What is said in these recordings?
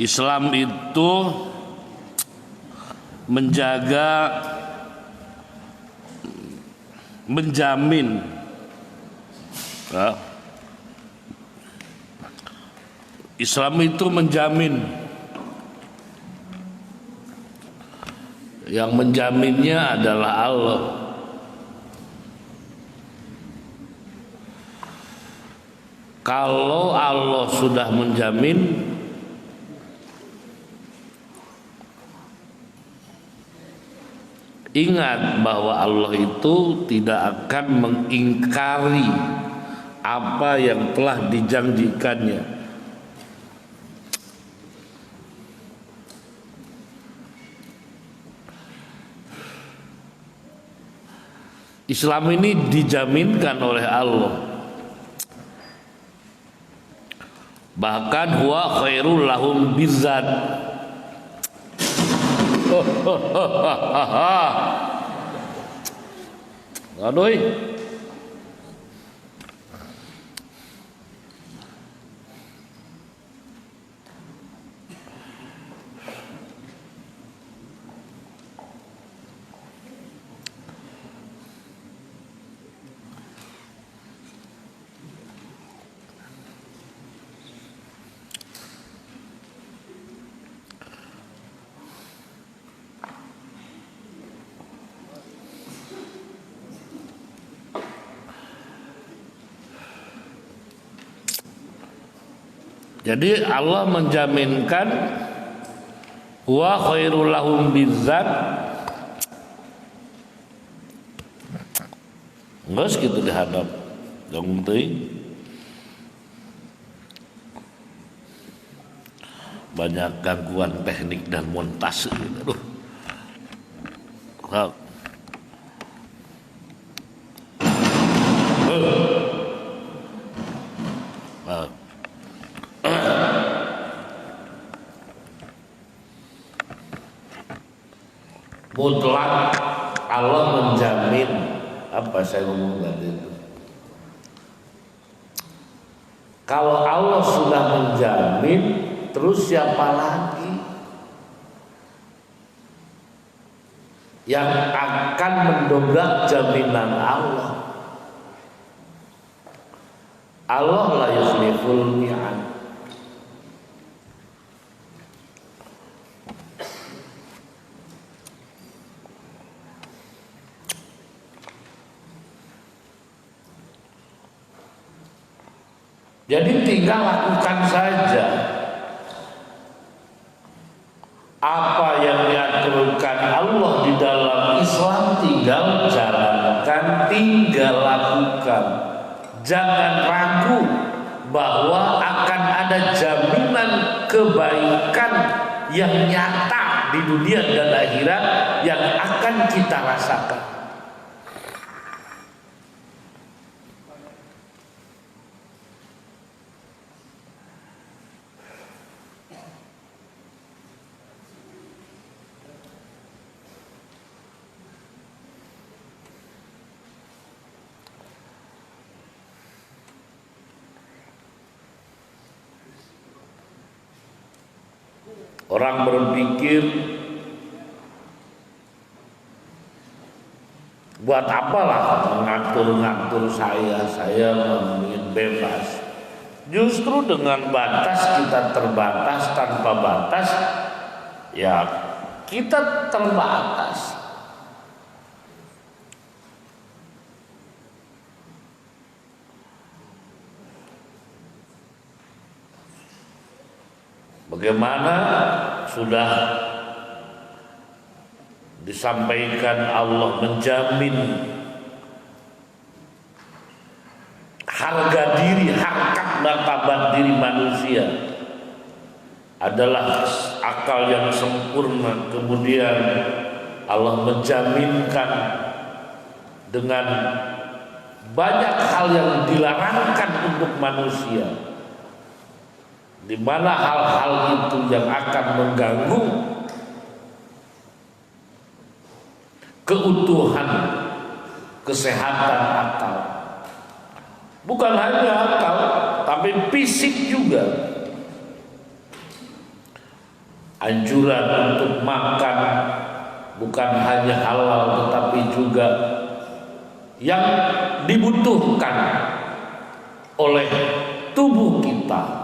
Islam itu menjamin ya. Islam itu menjamin, yang menjaminnya adalah Allah. Kalau Allah sudah menjamin, ingat bahwa Allah itu tidak akan mengingkari apa yang telah dijanjikannya. Islam ini dijaminkan oleh Allah. Bahkan huwa khairul lahum bizzat. Aduh. Jadi Allah menjaminkan wa khairul lahum bizzat. Geus kitu dihadap dong teuing. Banyak gangguan teknik dan montase. Aduh. Mutlak Allah menjamin. Apa saya ngomong tadi itu? Kalau Allah sudah menjamin, terus siapa lagi yang akan mendobrak jaminan Allah? Allah la yukhliful mi'ad. Jadi tinggal lakukan saja apa yang diaturkan Allah di dalam Islam, tinggal jalankan, tinggal lakukan. Jangan ragu bahwa akan ada jaminan kebaikan yang nyata di dunia dan akhirat yang akan kita rasakan. Orang berpikir, buat apalah mengatur-ngatur saya ingin bebas. Justru dengan batas kita terbatas, tanpa batas ya kita terbatas. Bagaimana sudah disampaikan Allah menjamin harga diri, harkat martabat diri manusia adalah akal yang sempurna. Kemudian Allah menjaminkan dengan banyak hal yang dilarangkan untuk manusia, di mana hal-hal itu yang akan mengganggu keutuhan kesehatan akal. Bukan hanya akal, tapi fisik juga. anjuran untuk makan bukan hanya halal tetapi juga yang dibutuhkan oleh tubuh kita.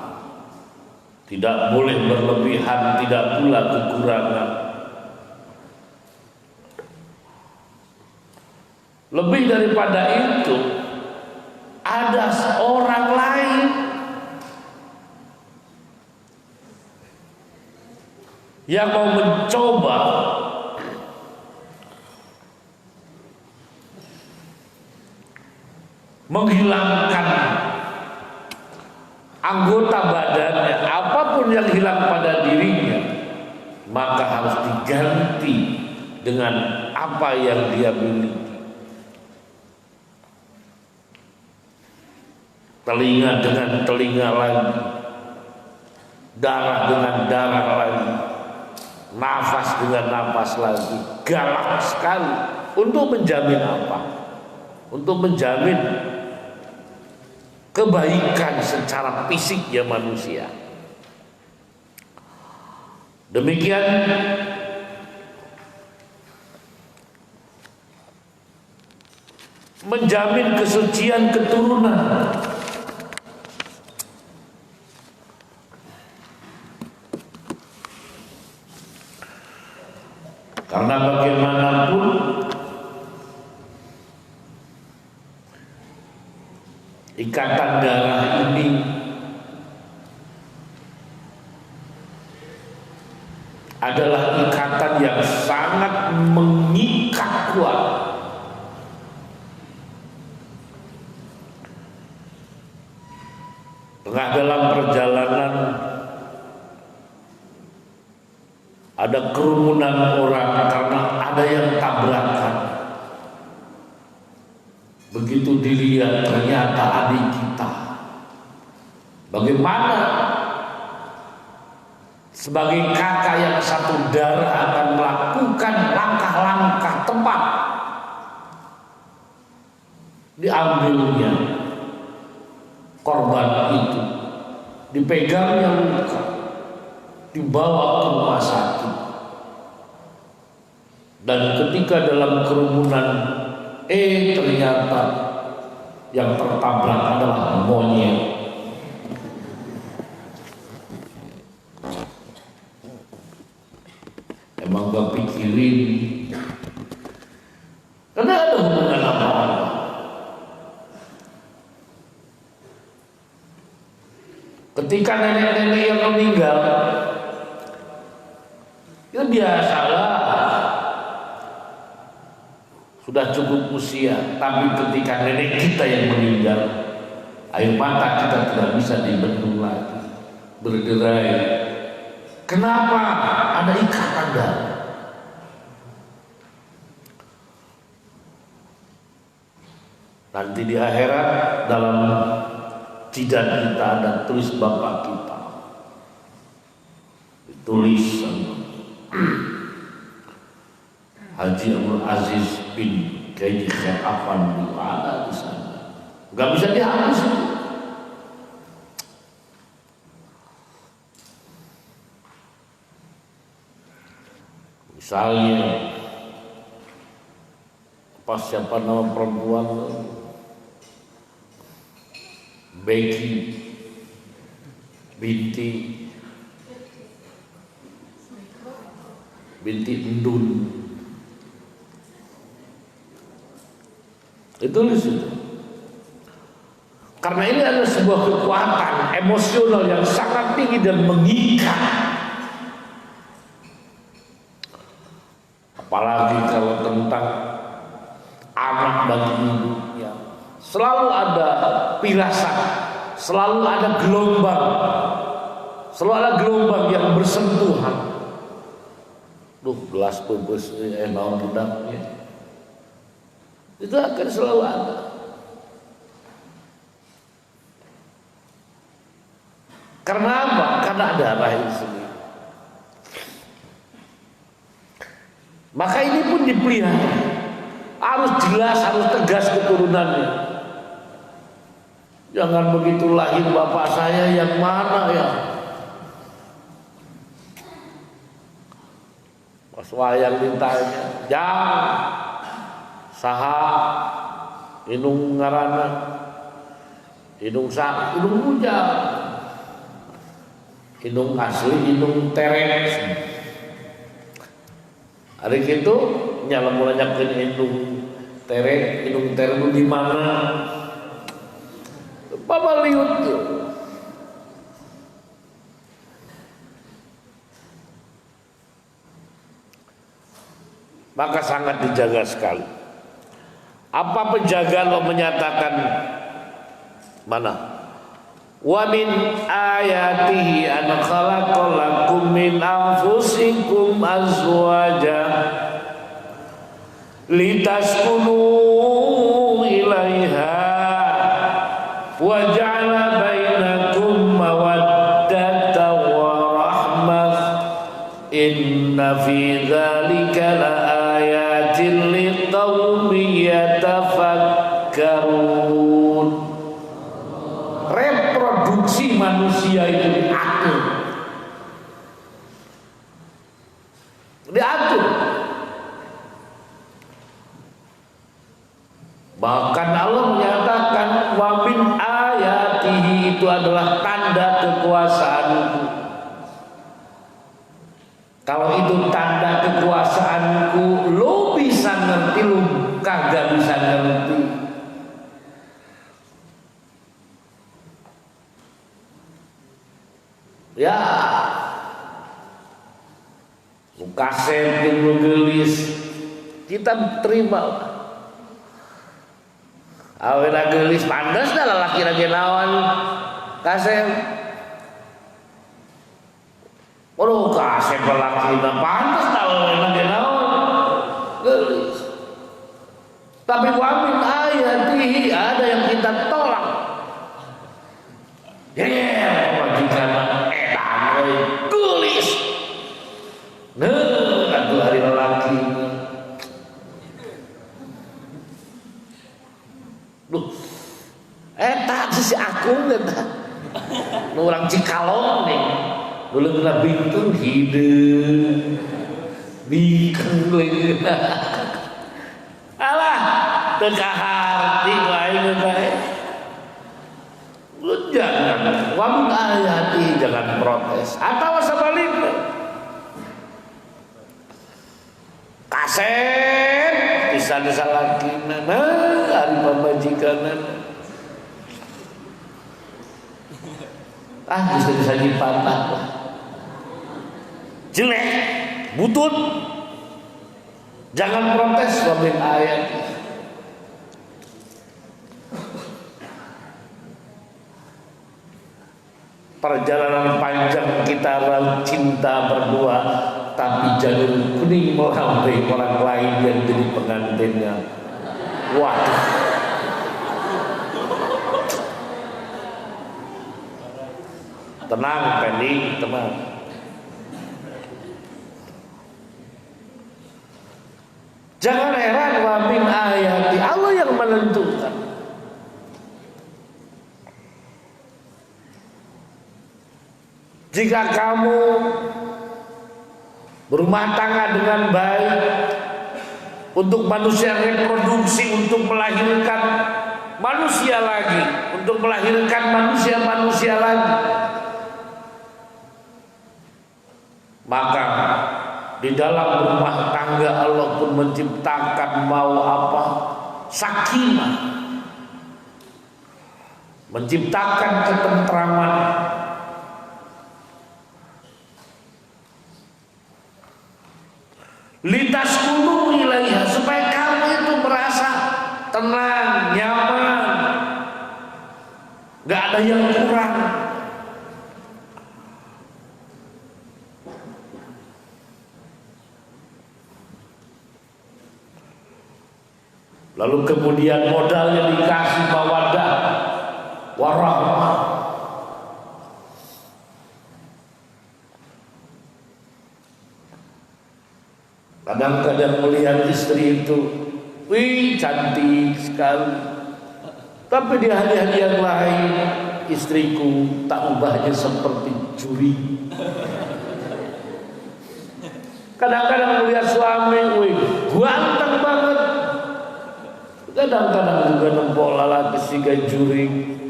Tidak boleh berlebihan, tidak pula kekurangan. Lebih daripada itu, ada seorang lain yang mau mencoba menghilangkan anggota badannya, apapun yang hilang pada dirinya, maka harus diganti dengan apa yang dia miliki. Telinga dengan telinga lagi, darah dengan darah lagi, nafas dengan nafas lagi. Galak sekali. Untuk menjamin apa? Untuk menjamin kebaikan secara fisiknya manusia. Demikian menjamin kesucian keturunan. Karena bagaimanapun ikatan darah ini adalah ikatan yang sangat mengikat kuat. Tengah dalam perjalanan ada kerumunan orang karena ada yang tabrakan. Begitu dilihat ternyata adik kita. Bagaimana sebagai kakak yang satu darah akan melakukan langkah-langkah tepat? Diambilnya korban itu, dipegangnya luka, dibawa ke rumah sakit, dan ketika dalam kerumunan ternyata yang tertabrak adalah monyet. Emang gak pikirin karena ada hubungan apa-apa. Ketika nenek-nenek yang meninggal, itu biasalah, sudah cukup usia, tapi ketika nenek kita yang meninggal, air mata kita tidak bisa dibendung lagi, berderai. Kenapa? Ada ikatan darah. Nanti di akhirat dalam jidat kita ada tulis bapak kita, ditulis Haji Abdul Aziz bin Kiai Syekh Afandi ada di sana. Gak bisa dihapus. Misalnya pas siapa nama perempuan Becky binti Endun, itu itu. Karena ini adalah sebuah kekuatan emosional yang sangat tinggi dan mengikat. Apalagi kalau tentang anak bagi ibunya, selalu ada pirasat, selalu ada gelombang yang bersentuhan. Gelas pupus naon budaknya, itu akan selalu ada. Karena apa? Karena darah itu sendiri. Maka ini pun dipelihara, harus jelas, harus tegas keturunannya. Jangan begitu lahir bapak saya yang mana ya, Pas wayang ditanya, "Jang, saha inung ngaranna?" Inung sak, inung bujang. Inung asli, inung tereng. Hari itu nyala mulai nyakin inung tereng di mana? Bapak liut tuh. Maka sangat dijaga sekali. Apa penjagaan lo menyatakan mana? Wa min ayatihi an khalaqalakum min anfusikum azwaja litaskunu ilaiha wa ja'ala bainakum mawaddatan wa rahmah inna fi dzalika la ayatin liqaumin yatafakkarun. Reproduksi manusia itu diatur. Bahkan Allah menyatakan wa min ayatihi, itu adalah tanda kekuasaanku. Kalau itu tanda kekuasaanku, lo bisa ngerti, lo kagak bisa ngerti. Ya, lu kaset, lu gelis, kita terima. Awena gelis pandas dah lalaki lagi nawan kaset. Waduh, kaset lelaki na pandas dah lagi nawan gelis. Tapi wamin ayatihi, ada yang kita tolak. Majikan gelis. Nah, aduh hari lelaki. Duh, tak si aku eta. Nu urang Cikalong nih. Dulu kena bintun hideung. Bikeng deui. Alah, teu kaharti wae bae. Lu jangan wamin ayati, jangan protes. Atau sebaliknya kaset bisa disalahkan, hari pembajikanan bisa dipatah lah, jelek, butut. Jangan protes wamin ayati. Perjalanan panjang kita cinta berdua, tapi jalur kuning melambai orang lain yang jadi pengantinnya. Waduh, tenang Penny, tenang. Jangan heran wamin ayati, Allah yang menentukan. Jika kamu berumah tangga dengan baik, untuk manusia reproduksi, untuk melahirkan manusia lagi, untuk melahirkan manusia-manusia lagi, maka di dalam rumah tangga Allah pun menciptakan mau apa? Sakinah, menciptakan ketentraman. Litaskunu ilaiha, supaya kamu itu merasa tenang, nyaman, gak ada yang kurang. Lalu kemudian modalnya dikasih mawaddah warahmah. Kadang-kadang melihat istri itu, wih cantik sekali, tapi di hari-hari yang lain istriku tak ubahnya seperti curi. Kadang-kadang melihat suami, wih, ganteng banget. Kadang-kadang juga nempol lalaki siga juring.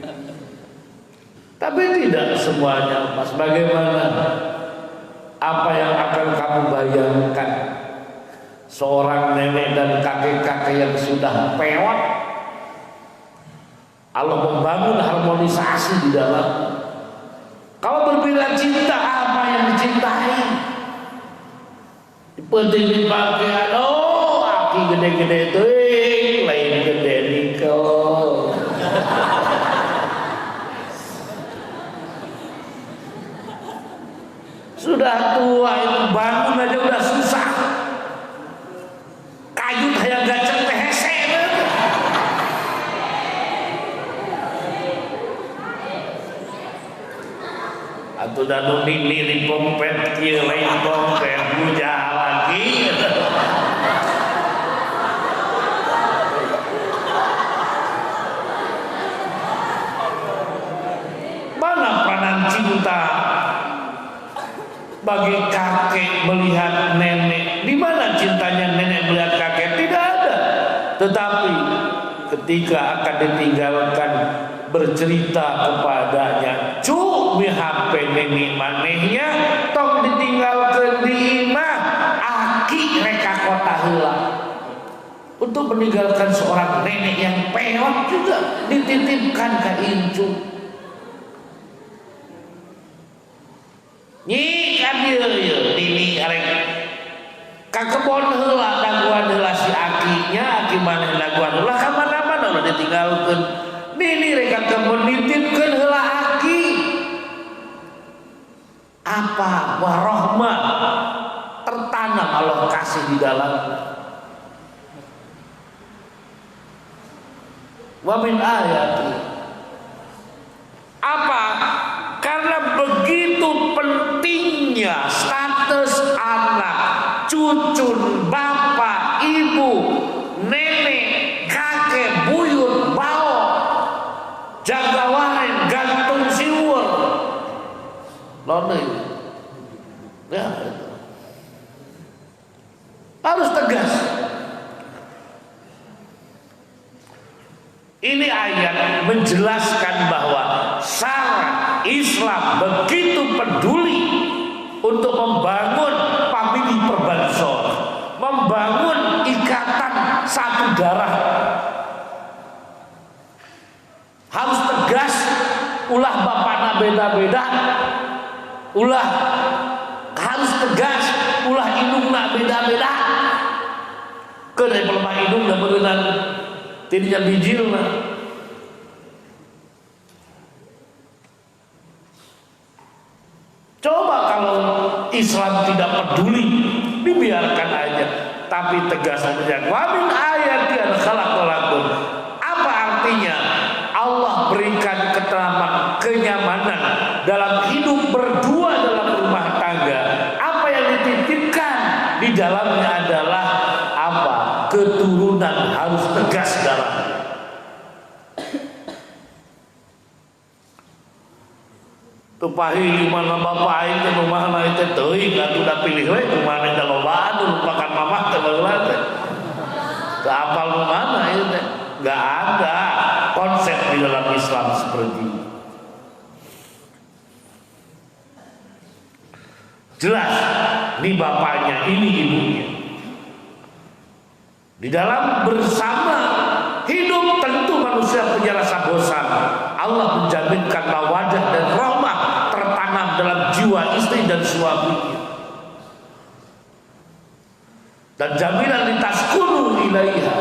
Tapi tidak semuanya, Mas. Bagaimana? Apa yang akan kamu bayangkan? Seorang nenek dan kakek-kakek yang sudah pewat, Allah membangun harmonisasi di dalam. Kalau berbeda cinta, apa yang dicintai? Penting dipakai, aduh, aki gede-gede itu, lain gede nikel. Sudah tua itu bangun aja udah susah. Kayu kayak gaceng hese. Atau danu nini di pompet kieu lain pompet bujang lagi. Mana peranan cinta bagi kakek melihat nenek? Di mana cintanya nenek melihat kakek? Tidak ada. Tetapi ketika akan ditinggalkan, bercerita kepadanya, cuk mi HP nenek manehnya tong ditinggalkeun di imah aki reka kota heula. Untuk meninggalkan seorang nenek yang pewat juga dititipkan ke incu. Nyi kan ieu nini arek ka kebon heula daguan heula si akinya, aki maneh daguan heula ka mana-mana udah ditinggalkeun. Nini rek kebon nitipkeun heula aki. Apa warahmah tertanam Allah kasih di dalamnya. Wa min ayati. Apa? Karena begitu pentingnya status anak, cucun, bapak, ibu, nenek, kakek, buyut, bau, jaga wae, gantung siwur. Lone. Ya. Harus tegas. Ini ayat menjelaskan bahwa syara Islam begitu peduli untuk membangun famili perbansor, membangun ikatan satu darah. Harus tegas, ulah bapakna beda-beda, ulah harus tegas, ulah indungna beda-beda. Keun pelemah indung da beuneunan tidinya bijilna. Coba kalau Islam tidak peduli, dibiarkan aja. Tapi tegas saja. Wa min ayati an khalaqalakum. Apa artinya? Allah berikan ketenangan, kenyamanan dalam hidup berdua dalam rumah tangga. Apa yang dititipkan di dalamnya adalah apa? Keturunan harus tegas darahnya. Tupahi mana bapak itu rumah itu teuing atuh da pilih we kumaha da lobaan lupakan mamah teh baheula teh. Teu apal mana ieu teh. Enggak ada konsep di dalam Islam seperti ini. Jelas ini bapaknya, ini ibunya. Di dalam bersama hidup tentu manusia punya rasa bosan. Allah menjaminkan mawaddah dan rahmah tertanam dalam jiwa istri dan suaminya. Dan jaminan litaskunu ilaiha.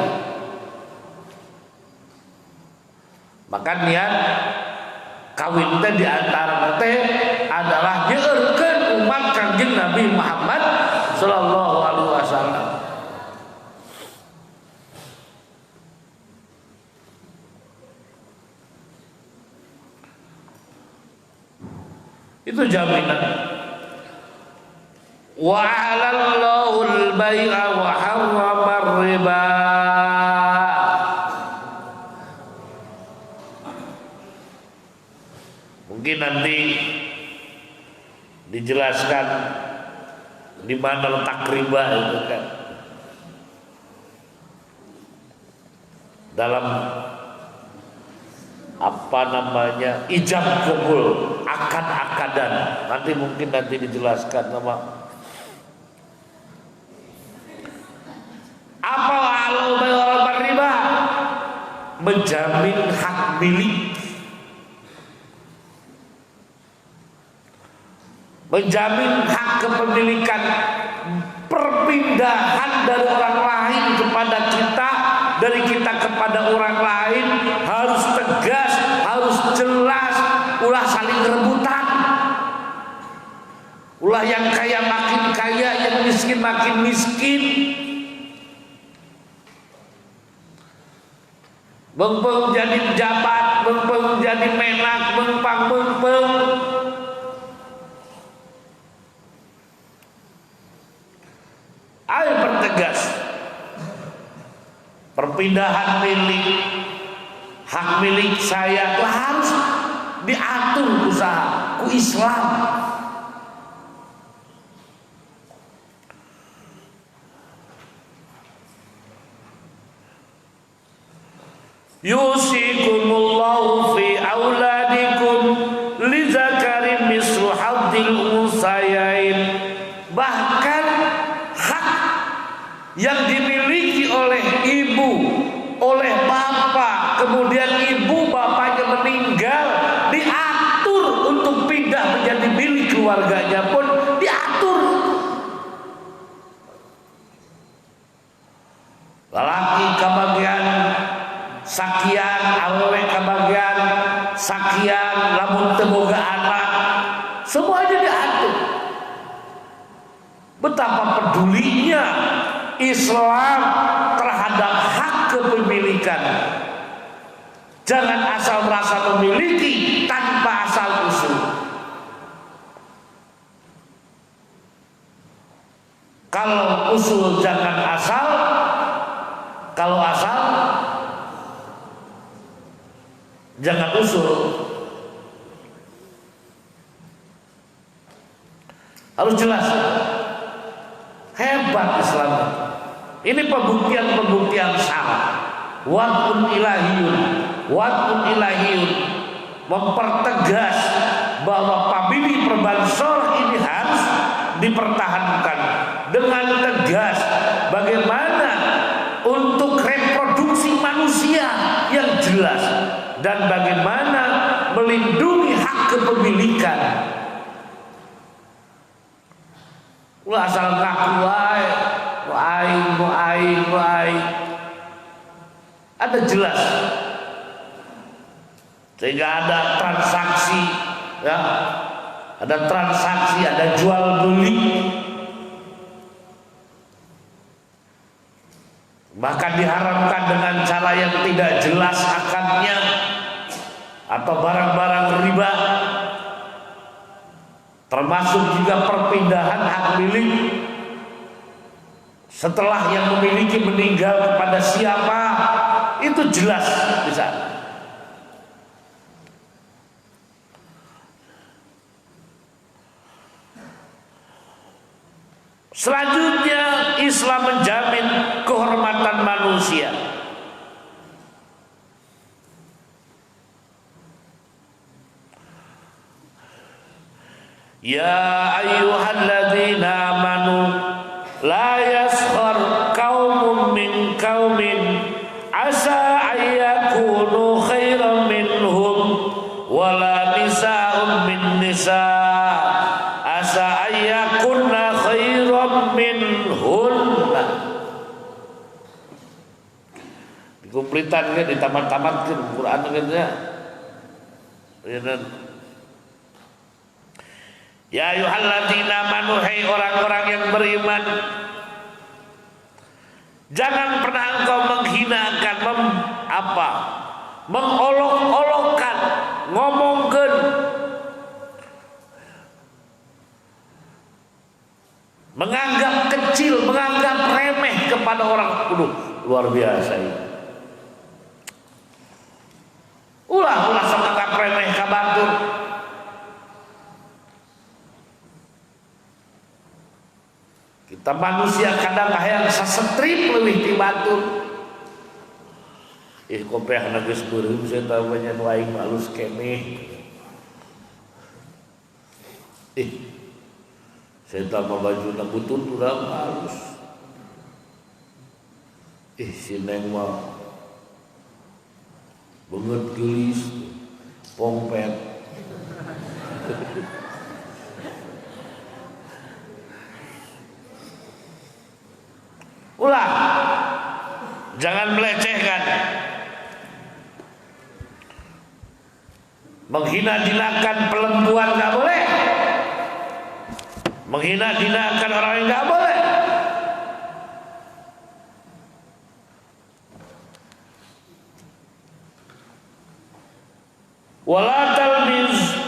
Maka niat kawin teh di antara teh adalah nyeurkeun umat Kangjeng Nabi Muhammad sallallahu alaihi wasallam. Itu jaminan. Wa 'alallahu al-bai'a wa harrama ar-riba. Mungkin nanti dijelaskan Di mana letak riba itu kan? Dalam apa namanya, ijab kabul, akad-akadan. Nanti dijelaskan sama apa kalau orang riba, menjamin hak milik, menjamin hak kepemilikan, perpindahan dari orang lain kepada kita, dari kita kepada orang lain harus tegas, harus jelas, ulah saling rebutan, ulah yang kaya makin kaya, yang miskin makin miskin. Bengpeng jadi pejabat, bengpeng jadi menak, bengpeng. Ayo pertegas. Perpindahan milik, hak milik saya harus diatur usaha ku Islam. Yusikumullahu fi auladikum lizakari mislu hadzil unsayain. Bahkan hak yang dimiliki oleh ibu, oleh bapak, kemudian ibu bapaknya meninggal, diatur untuk pindah menjadi milik keluarganya pun diatur. Lelaki kebagian sakian, awewe kebagian sakian, lamun temoga anak, semuanya diatur. Betapa pedulinya Islam terhadap hak kepemilikan. Jangan asal merasa memiliki tanpa asal usul. Kalau usul jangan asal, kalau asal jangan usul. Harus jelas. Hebat Islam. Ini pembuktian salah. Wad'un ilahiyun, mempertegas bahwa pabili perbansor ini harus dipertahankan dengan tegas. Bagaimana untuk reproduksi manusia yang jelas, dan bagaimana melindungi hak kepemilikan. Ulah asal ngaku wae, ada jelas, sehingga ada transaksi, ya, ada jual beli, bahkan diharamkan dengan cara yang tidak jelas akadnya, atau barang-barang riba, termasuk juga perpindahan hak milik setelah yang memiliki meninggal kepada siapa, itu jelas bisa. Selanjutnya, Islam menjamin kehormatan manusia. Ya ayyuhalladzina amanu la yaskhar qaumun min qaumin asa ayyakunu khairan minhum wala nisa'un min nisa' asa ayyakunna khairan minhunna. Dikumplitan kan, ditamat-tamatkan Quran kan ya. Ya ayyuhalladzina amanu, hai orang-orang yang beriman, jangan pernah engkau menghinakan, mengolok-olokkan, ngomongkan, menganggap kecil, menganggap remeh kepada orang. Luar biasa ini. Ulah menganggap remeh kabatur. Ta manusia kadang hayang sasetrip leuwih ti batur. Kopiahna geus beureum saya tahu banyak waing halus keneh. Saya tahu bajuna butut urang halus. Si Neng mah beungeut geulis pongpet. Ulah jangan melecehkan, menghina-hinakan perempuan nggak boleh, menghina-hinakan orang yang nggak boleh.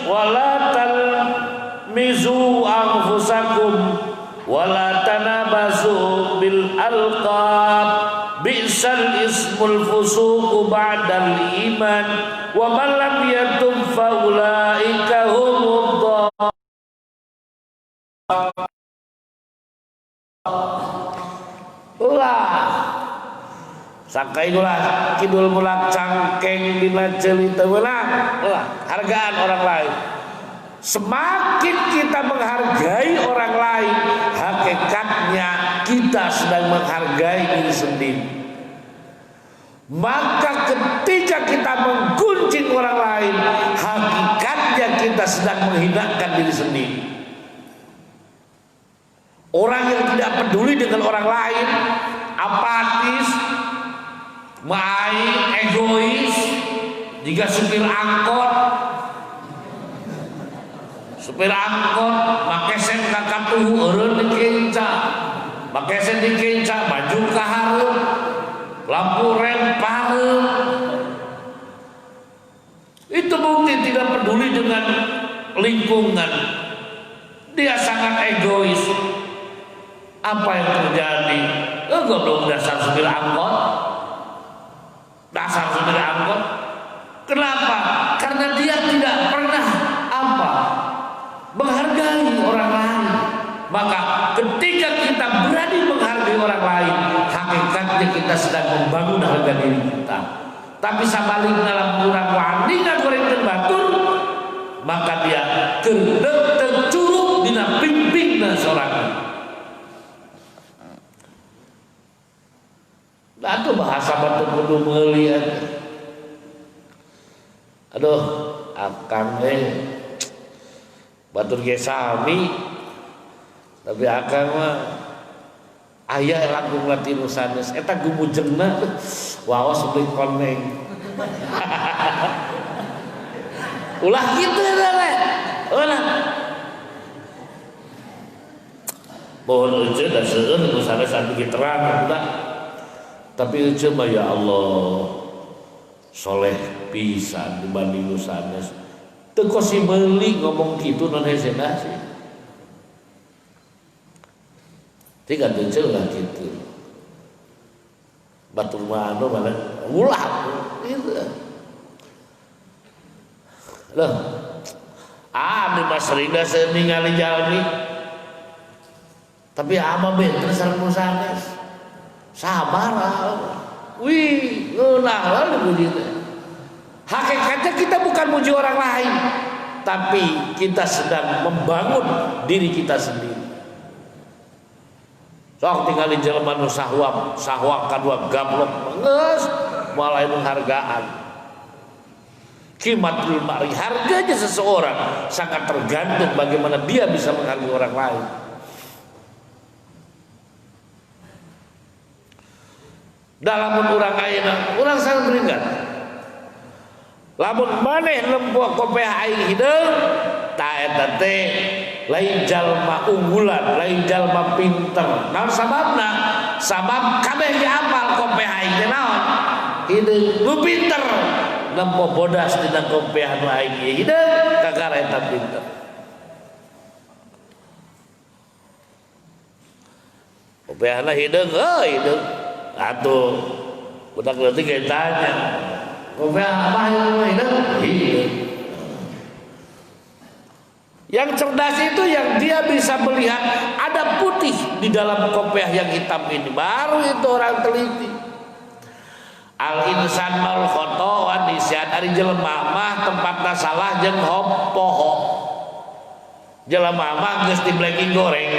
Wala talmizu anfusakum wala tanabazu bil alqab bi'sal ismul fusuqu ba'dal iman wa man lam yatub fa ulaika humud sakai ulah kidul mulak cangkeng dina ceuli teu meunang ulah hargaan orang lain. Semakin kita menghargai orang lain, hakikatnya kita sedang menghargai diri sendiri. Maka ketika kita menggunjing orang lain, hakikatnya kita sedang menghinakan diri sendiri. Orang yang tidak peduli dengan orang lain, apatis, main, egois, jika supir angkot make sen kakatuhu eureun dikenca, make sen dikenca baju ka hareup, lampu rem pareup. Itu bukti tidak peduli dengan lingkungan. Dia sangat egois. Apa yang terjadi? Goblok dasar supir angkot. Dasar supir angkot. Kenapa? Karena dia tidak pernah menghargai orang lain. Maka ketika kita berani menghargai orang lain, hakikatnya kita sedang membangun harga diri kita. Tapi sabalik dalam kurang wandingan goreng batur, maka dia kedek curug dina pimpingna sorangan. Atuh bahasa batu kudu meuli. Aduh, akang batur ge sami, tapi akang mah aya langkung latihan sanes eta gumujengna waos beli koneng. Ulah kitu eta teh. Ulah. Mohon euceun da seueur nu sanes anu terang udah. Tapi euceun mah ya Allah soleh pisan dibanding nu sanes. Teu kosi meuli ngomong kitu non hesena sih. Tiga tujuh lah gitu. Batur mano mana ulah gitu. Loh, abdi mah sering dah ningali jalmi. Tapi ama bener sareng sanes. Sabar wih, ngeunah lah begitu. Hakikatnya kita bukan muji orang lain, tapi kita sedang membangun diri kita sendiri. Sok tinggalin jelema nu sahwak kadua gablok geus mulai menghargaan. Qimatul mar'i, harganya seseorang sangat tergantung bagaimana dia bisa menghargai orang lain. Dalam urang ayeuna, urang sangat beringat. Lamun maneh lempoh kopeah aing hideung, ta eta teh lain jalma unggulan, lain jalma pinter. Naon sababna? Sabab kabeh ge apal kopeah aing teh naon? Hideung nu pinter. Lempoh bodas dina kopeah nu aing ge hideung, kakara eta pinter. Kopeahna hideung, hideung. Atuh budak leutik ge tanya. Kopeah apa hideung? Hideung. Yang cerdas itu yang dia bisa melihat ada putih di dalam kopiah yang hitam ini. Baru itu orang teliti. Al insan mal khoto wa nisyan ari jelema mah tempatna salah jeung poho. Jelema mah geus dibleki goreng.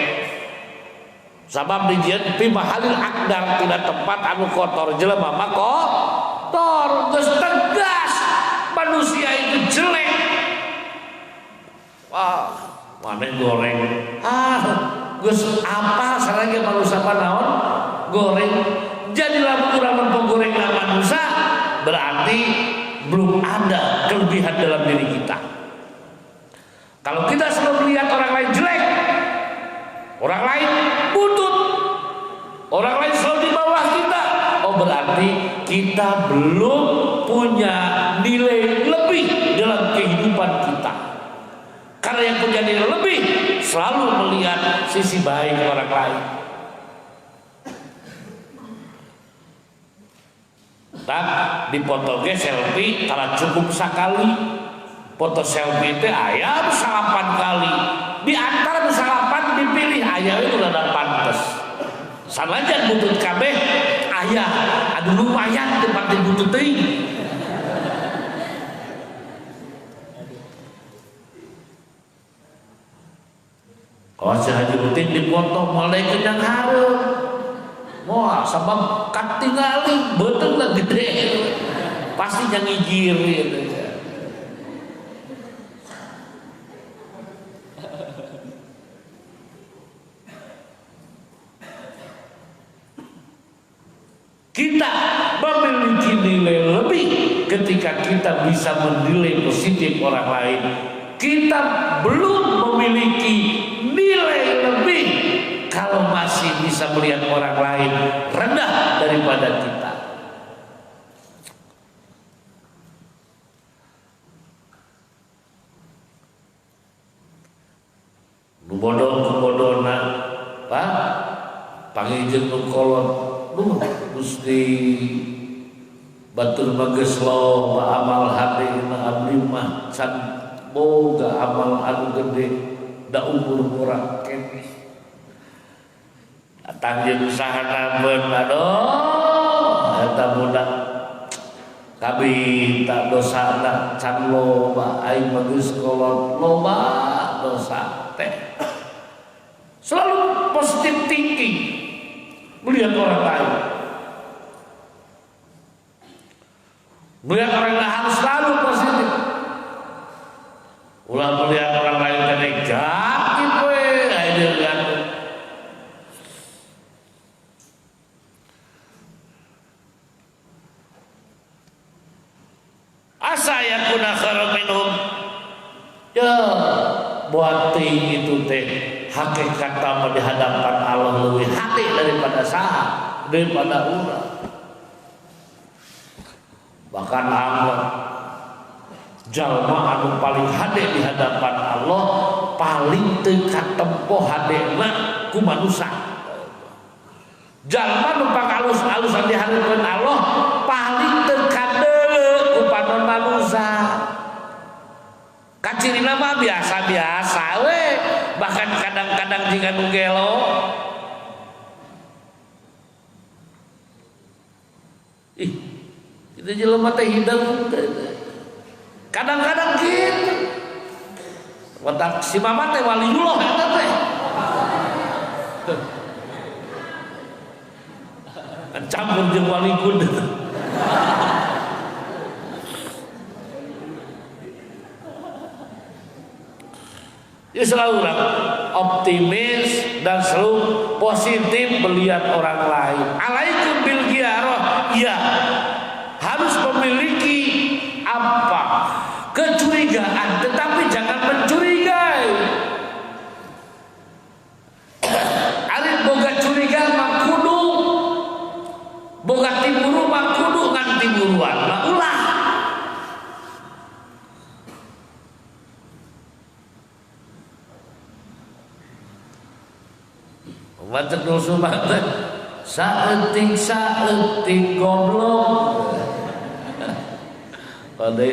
Sabab dijieun fi mahalil akdar tina tempat anu kotor. Jelema mah kotor, geus tegas. Manusia itu jelek. Wah, mana goreng? Gus apa sareng manusia naon? Goreng. Jadilah urang penggoreng manusia, berarti belum ada kelebihan dalam diri kita. Kalau kita selalu melihat orang lain jelek, orang lain butut, orang lain selalu di bawah kita, oh berarti kita belum punya nilai lebih dalam kehidupan kita. Karena yang punya nilai lebih selalu melihat sisi baik orang lain. Tak dipoto ge selfie kalau cukup sekali. Foto selfie teh aya 8 kali. Di antara 8 dipilih aya itu udah pantes. Sanajan butut kabeh aya adu lumayan tempat butut teuing. Kalau si Haji Udin dipoto malaikat yang harum, wah sabab katingali betul lah gede, pasti yang ngijir gitu. Kita memiliki nilai lebih ketika kita bisa menilai positif orang lain. Kita belum memiliki nilai lebih kalau masih bisa melihat orang lain rendah daripada kita. Bodoh-bodona, Pak, panggil nu kolot, Gusti batur mageus loba amal hati na abdi mah can boga amal anu gede da umur murah keneh. Datang jeung usahana beun aduh eta budak kabita dosana can loba aing bagus kolot loba dosa teh. Selalu positif thinking melihat orang lain. Melihat orang lain harus selalu positif. Ulah melihat orang lain negatif we, aja kan. Asa yakuna khairan minhum. Ya, buat itu teh hakikat mah di hadapan Allah lebih hati daripada saha, daripada urang. Bahkan Allah jalma anu paling hade di hadapan Allah paling teu katempo hadena ku manusia. Jalma nu pangalus-alusan di hadapan Allah paling teu kadeuleu ku panon manusia. Kacirina mah biasa-biasa we, bahkan kadang-kadang jika nu gelo. Ih, itu jelema teh hidang kadang-kadang gitu. Watak si mama teh waliullah eta teh. Campur jeung wali kudu. Dia selalu optimis dan selalu positif melihat orang lain. Alaikum bil ghiyarah. Iya, harus memiliki apa? Kecurigaan, tetapi jangan mencurigai. Ari boga curiga mah kudu boga timburu mah kudu ngan timburuan mah ulah. Wajib dosa banget. Saeuting goblok. Pada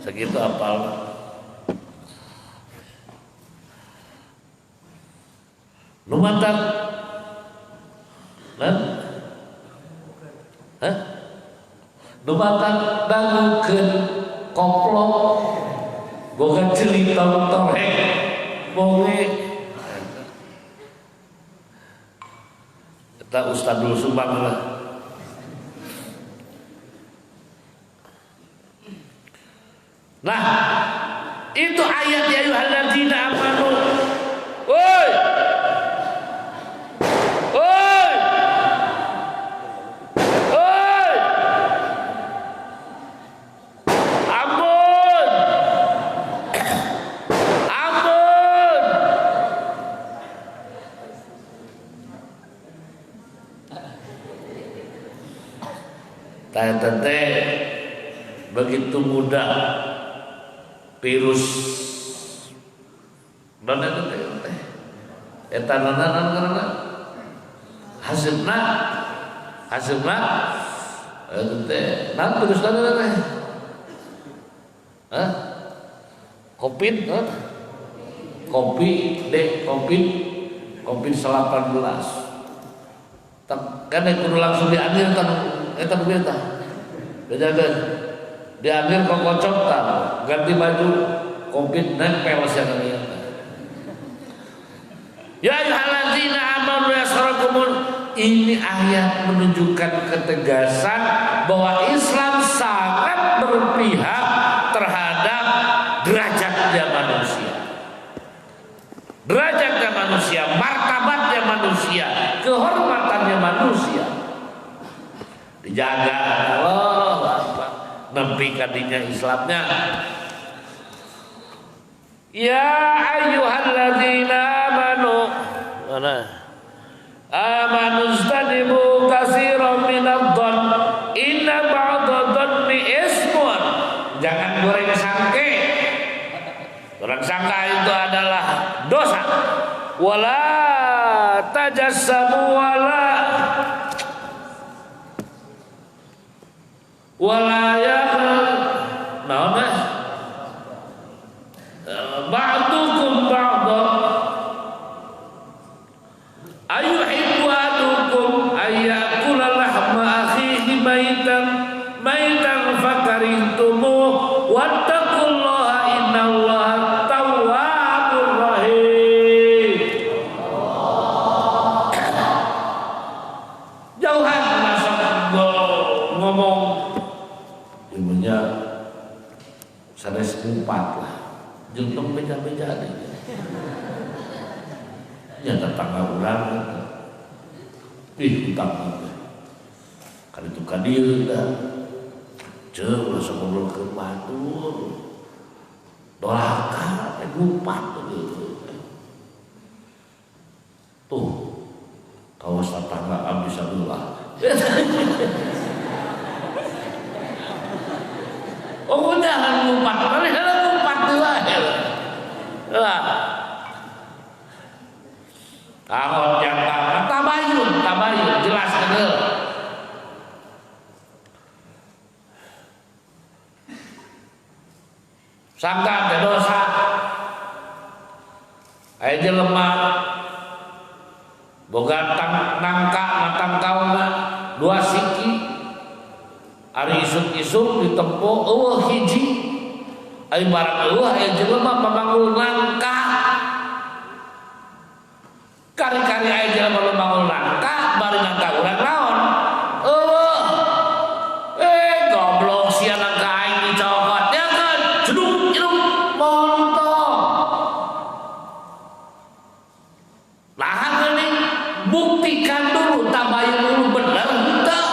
segitu apal. lumatak lan lumatak dangukeun koplo boga cerita torek bonge eta Ustadul Subang lah. Nah, itu ayat ya ayyuhalladzina amanu. Woi. Woi. Woi. Ampun. Ampun. Tete begitu mudah virus dan eta nanana hasilna teh nah virus nanana COVID COVID 19 kan kudu langsung diambil kan eta berita bejagan diambil kok kocok tak ganti baju COVID nempel sekalian. Ya ayyuhalladzina amanu yasrakumun, ini ayat menunjukkan ketegasan bahwa Islam sangat berpihak terhadap derajatnya manusia. Derajatnya manusia, martabatnya manusia, kehormatannya manusia dijaga. Nempi kadinya Islamnya. Ya ayyuhalladzina amanu amanu istanibu katsiran minadh-dhann inna ba'dadh-dhanni ismun. Jangan goreng sangke. Goreng sangka itu adalah dosa. Wala tajassamu wala ba'dukum ba'dha ayuhibbu ahadukum ayyakula lahma akhihi maitan fakarintumuh wattaqullaha innallaha tawwabur rahim. Jauhan masa ngomong ilmunya sanes 4 lah jeung beja-beja deui. Nya tetangga urang utang kali itu ka dieu da ceuk rasa ngobrol ke batur dolaka ngupat tuh kawas tetangga abdi sabelah. Oh jangan ngupat, mana ngupat lah. Tahun yang tabayun jelas kedel. Sangka ada dosa, aja jelema boga nangka matang kauna 2 siki, ari isuk-isuk ditempo eueuh hiji, ai barang eueuh aya jelema pamanggul nangka. Kari-kari aya jelema pamanggul nangka, bari nangka urang naon? Eueuh. Goblok sia nangka aing dicokot. Ya kan, jeduk montong. Lahan geuning buktikan dulu tabayun dulu bener henteu.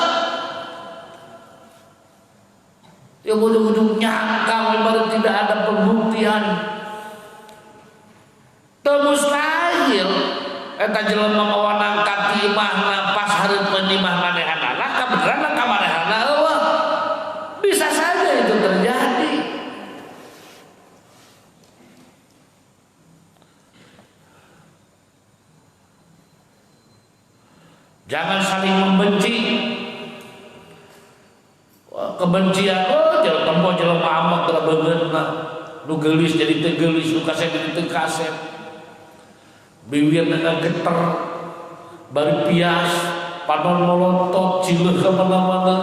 Ya ujung-ujung nyangka baru tidak ada pembuktian. Teu mustahil eta jelema mawa nangka timahna pas hareupeun imah manehanna kabeneran ka manehanna eueuh. Bisa saja itu terjadi. Jangan saling membenci. Kebencian jalan tempo jalan amak terbeungeutna nu geulis jadi teu geulis nu kaset jadi teu kaset. biwir dengan geter, bari pias, panon molontot, cileh kemana-mana.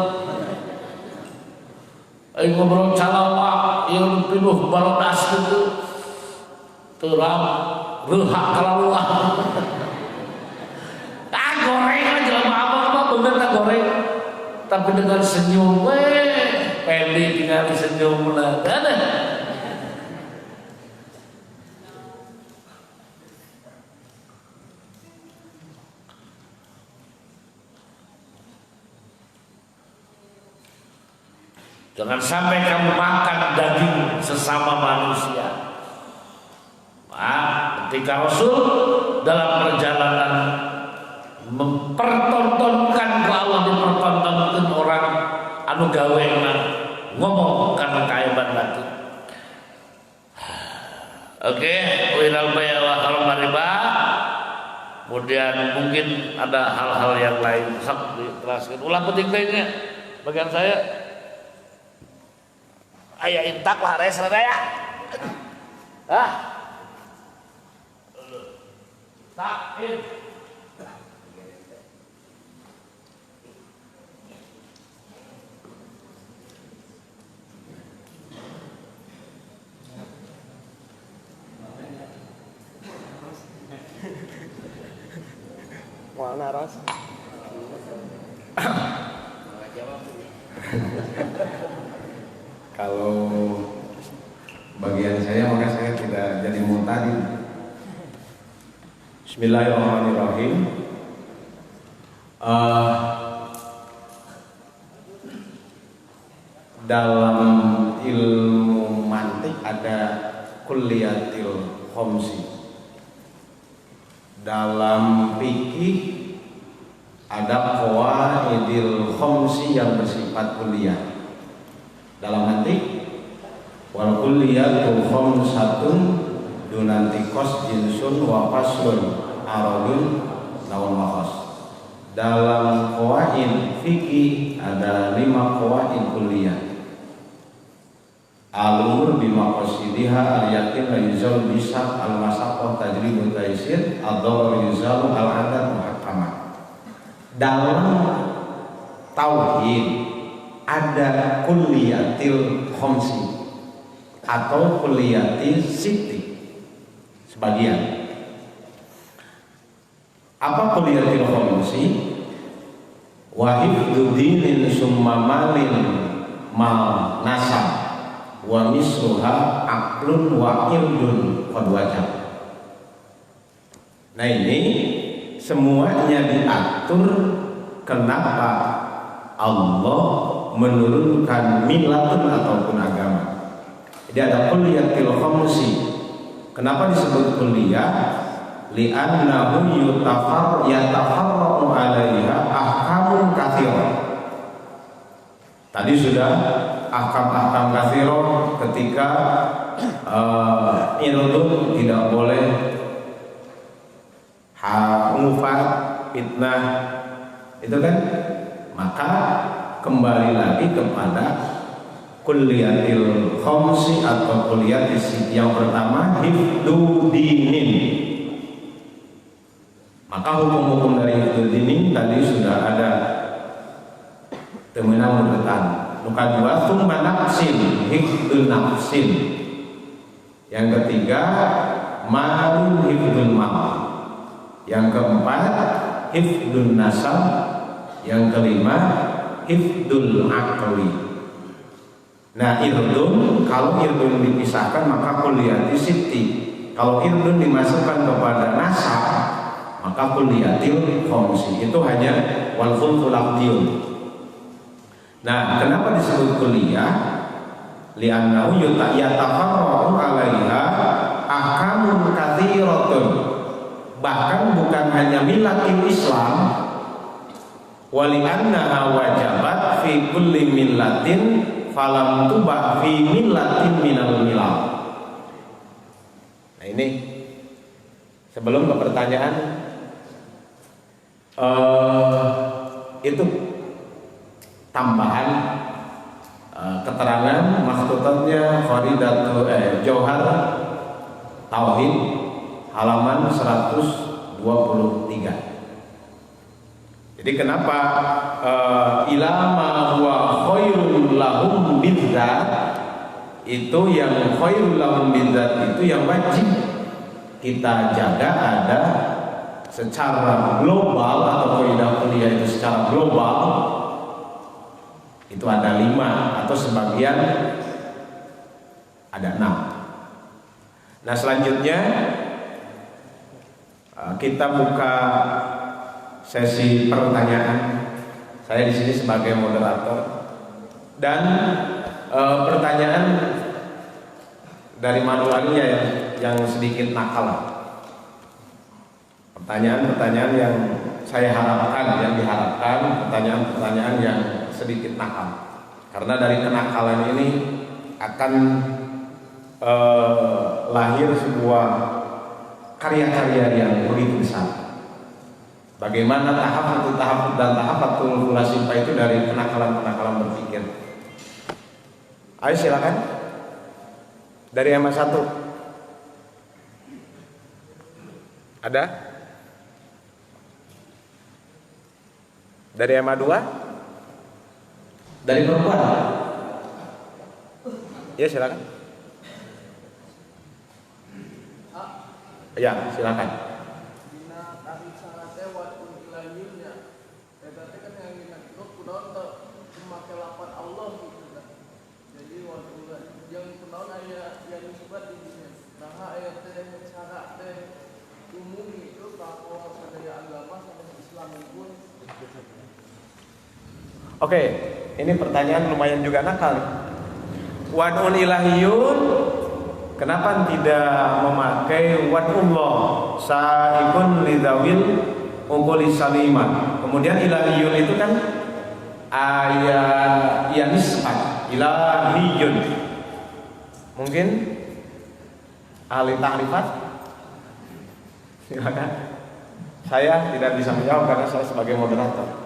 Ayo ngobrol calawak, yang pinuh barodas gitu, terang, rehak kalaluah. Goreng aja apa bener tak goreng, tapi dengan senyum, pendek tinggal senyum lah, ada. Jangan sampai kamu makan daging sesama manusia. Ketika Rasul dalam perjalanan mempertontonkan ke Allah, dipertontonkan orang anu gawe ngomong karena keaiban lagi. Oke, wiral baya wa haram riba. Kemudian mungkin ada hal-hal yang lain. Sok diteraskan. Ulang penting lainnya. Bagian saya. Aya intak lah res ya. Takin. Mana Ros? Kalau bagian saya maka saya tidak jadi muntadi. Bismillahirrahmanirrahim. Dalam ilmu mantik ada kulliyatil khomsi. Dalam fikih ada qawaidil khomsi yang bersifat kuliah. Dalam mantik wal kulliyatul khomsatun dunantikos jinsun wa faslun aradun lawan makhos. Dalam qawaid fikih ada 5 qawaid kuliah. Al-umur bimaqasidiha al-yakin la yuzal bisa al-masaqah tajribul taisir ad-darar yuzal al-adat muhakkamah. Dalam tauhid ada kulliyatil khomsi atau kulliyatil sitti sebagian. Apa kulliyatil khomsi? Wa hifdzu dinin summa malin mal nasab wa misruha aklun wa irdun qad wajab. Nah ini semuanya diatur. Kenapa Allah menurunkan milatun ataupun agama. Jadi ada kulliyatil khomsi. Kenapa disebut kuliah? Li'annahu yatafarra'u 'alaiha ahkamun katsirah. Tadi sudah ahkam-ahkam katsirah ketika irdun tidak boleh ngufat, fitnah, itu kan. Maka kembali lagi kepada kulliyatil khomsi atau kulliyatil sitti. Yang pertama hifdzu dinin. Maka hukum-hukum dari hifdzu dinin tadi sudah ada temenang mudetan. Nuka dua summa nafsin hifdzul nafsin. Yang ketiga malun hifdzul mal. Yang keempat hifdzun nasab. Yang kelima hifdzul aqli. Nah irdun, kalau irdun dipisahkan maka kulliyati sitti. Kalau irdun dimasukkan kepada nasab maka kulliyatil khomsi. Itu hanya wal khulful aqdiyun. Nah kenapa disebut kuliah? Li'annahu yatafarra'u 'alaiha ahkamun katsiratun. Bahkan bukan hanya milatil Islam, wali'annaha wajabat fi kulli millatin falam tubah fi millatin minal milal. Nah ini sebelum ke pertanyaan itu tambahan keterangan maksudnya Faridatul Jauhar Tauhid halaman 123. Jadi kenapa ilama huwa khairul lahum bidzat, itu yang khairul lahum bidzat itu yang wajib kita jaga ada secara global, atau kaidah kuliah itu secara global itu ada 5 atau sebagian ada 6. Nah selanjutnya kita buka sesi pertanyaan. Saya di sini sebagai moderator dan pertanyaan dari manualnya yang sedikit nakal. Pertanyaan-pertanyaan yang saya harapkan, yang diharapkan, pertanyaan-pertanyaan yang sedikit nakal. Karena dari kenakalan ini akan lahir sebuah karya-karya yang begitu besar. Bagaimana tahap dan tahafatul simpa itu dari kenakalan-kenakalan berpikir. Ayo silakan. Dari MA 1 ada? Dari MA 2? Dari perempuan? Ya silakan. Ya silakan. Oke, ini pertanyaan lumayan juga nakal. Wad'un ilahiyun, kenapa tidak memakai wad'ullah sa'ikun lidawil ungkuli salimah. Kemudian ilahiyun itu kan ayat nisbat ilahiyun. Mungkin ahli tahrifat silakan. Saya tidak bisa menjawab karena saya sebagai moderator.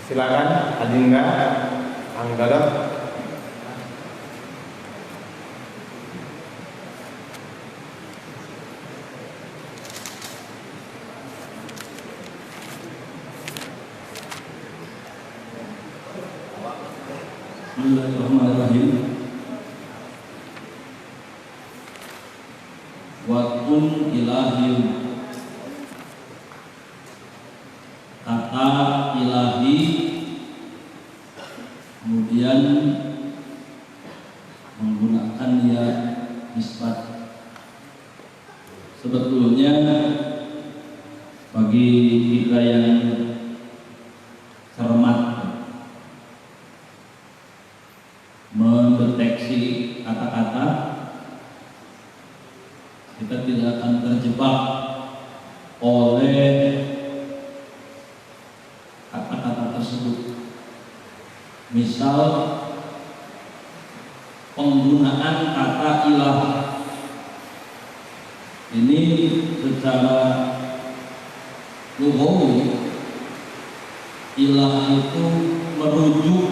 Silakan Adinda Anggada. Bismillahirrahmanirrahim. Wad'un ilahiyun, kata ilahi kemudian menggunakan ya nisbat. Sebetulnya bagi kita yang cermat mendeteksi kata-kata, kita tidak akan terjebak oleh kata-kata tersebut. Misal penggunaan kata ilah ini secara lughawi, ilah itu merujuk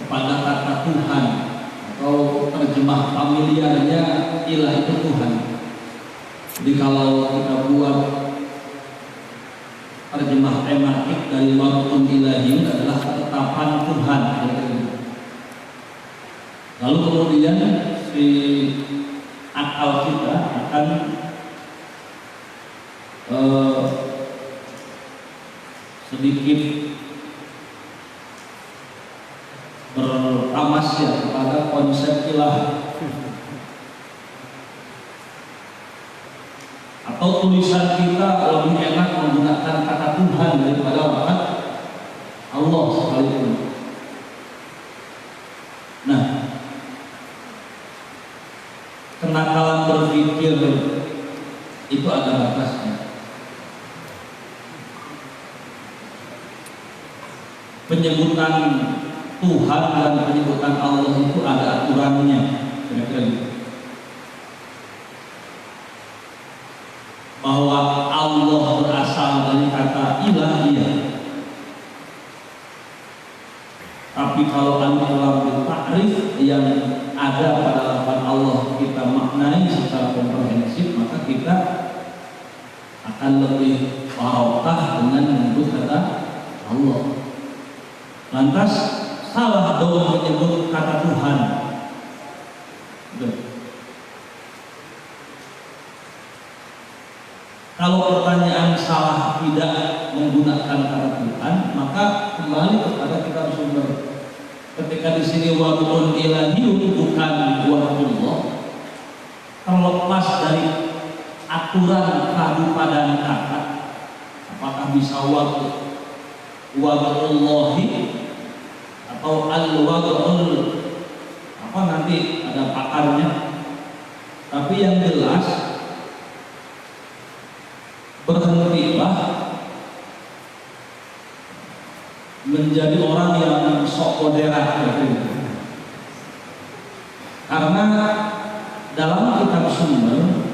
kepada kata Tuhan, atau terjemah familiarnya ilah itu Tuhan. Jadi kalau kita buat terjemah tematik dari wad'un ilahiyun adalah ketetapan Tuhan. Lalu kemudian si akal kita akan sedikit beramasya kepada konsep ilah atau tulisan kita lebih enak menggunakan kata Tuhan daripada kata Allah sekalipun. Nah, kenakalan berpikir itu ada batasnya. Penyebutan Tuhan dan penyebutan Allah itu ada aturannya, kira-kira gitu. Bahwa Allah berasal dari kata ilah, iya. Tapi kalau al-kalam takrif yang ada pada lafaz Allah kita maknai secara komprehensif, maka kita akan lebih barokah dengan menyebut kata Allah. Lantas salah dalam menyebut kata Tuhan. Kalau pertanyaan salah tidak menggunakan kata Tuhan, maka kembali kepada kitab sumber. Ketika di sini wad'un ilahiyun bukan wad'ullah, terlepas dari aturan padupadan kata, apakah bisa wad'ullahi atau al-wad'ul apa nanti ada pakarnya. Tapi yang jelas berhentilah menjadi orang yang sok moderat gitu. Karena dalam kitab sumber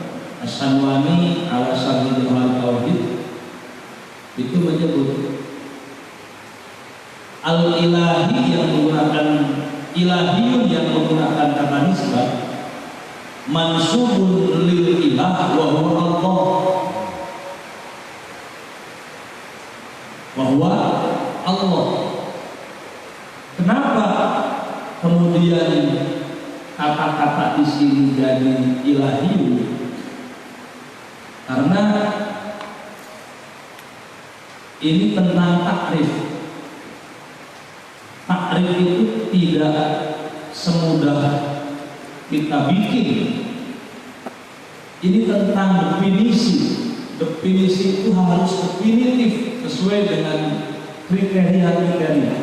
As-Sanwani ala Syarhil Tauhid itu menyebut al-ilahi yang menggunakan ilahiyun yang menggunakan kata nisbah mansubun lil ilah wa huwa Allah, bahwa Allah. Kenapa kemudian kata-kata di sini jadi ilahiyun? Karena ini tentang takrif. Takrif itu tidak semudah kita bikin. Ini tentang definisi. Definisi itu harus definitif sesuai dengan kriteria-kriteria,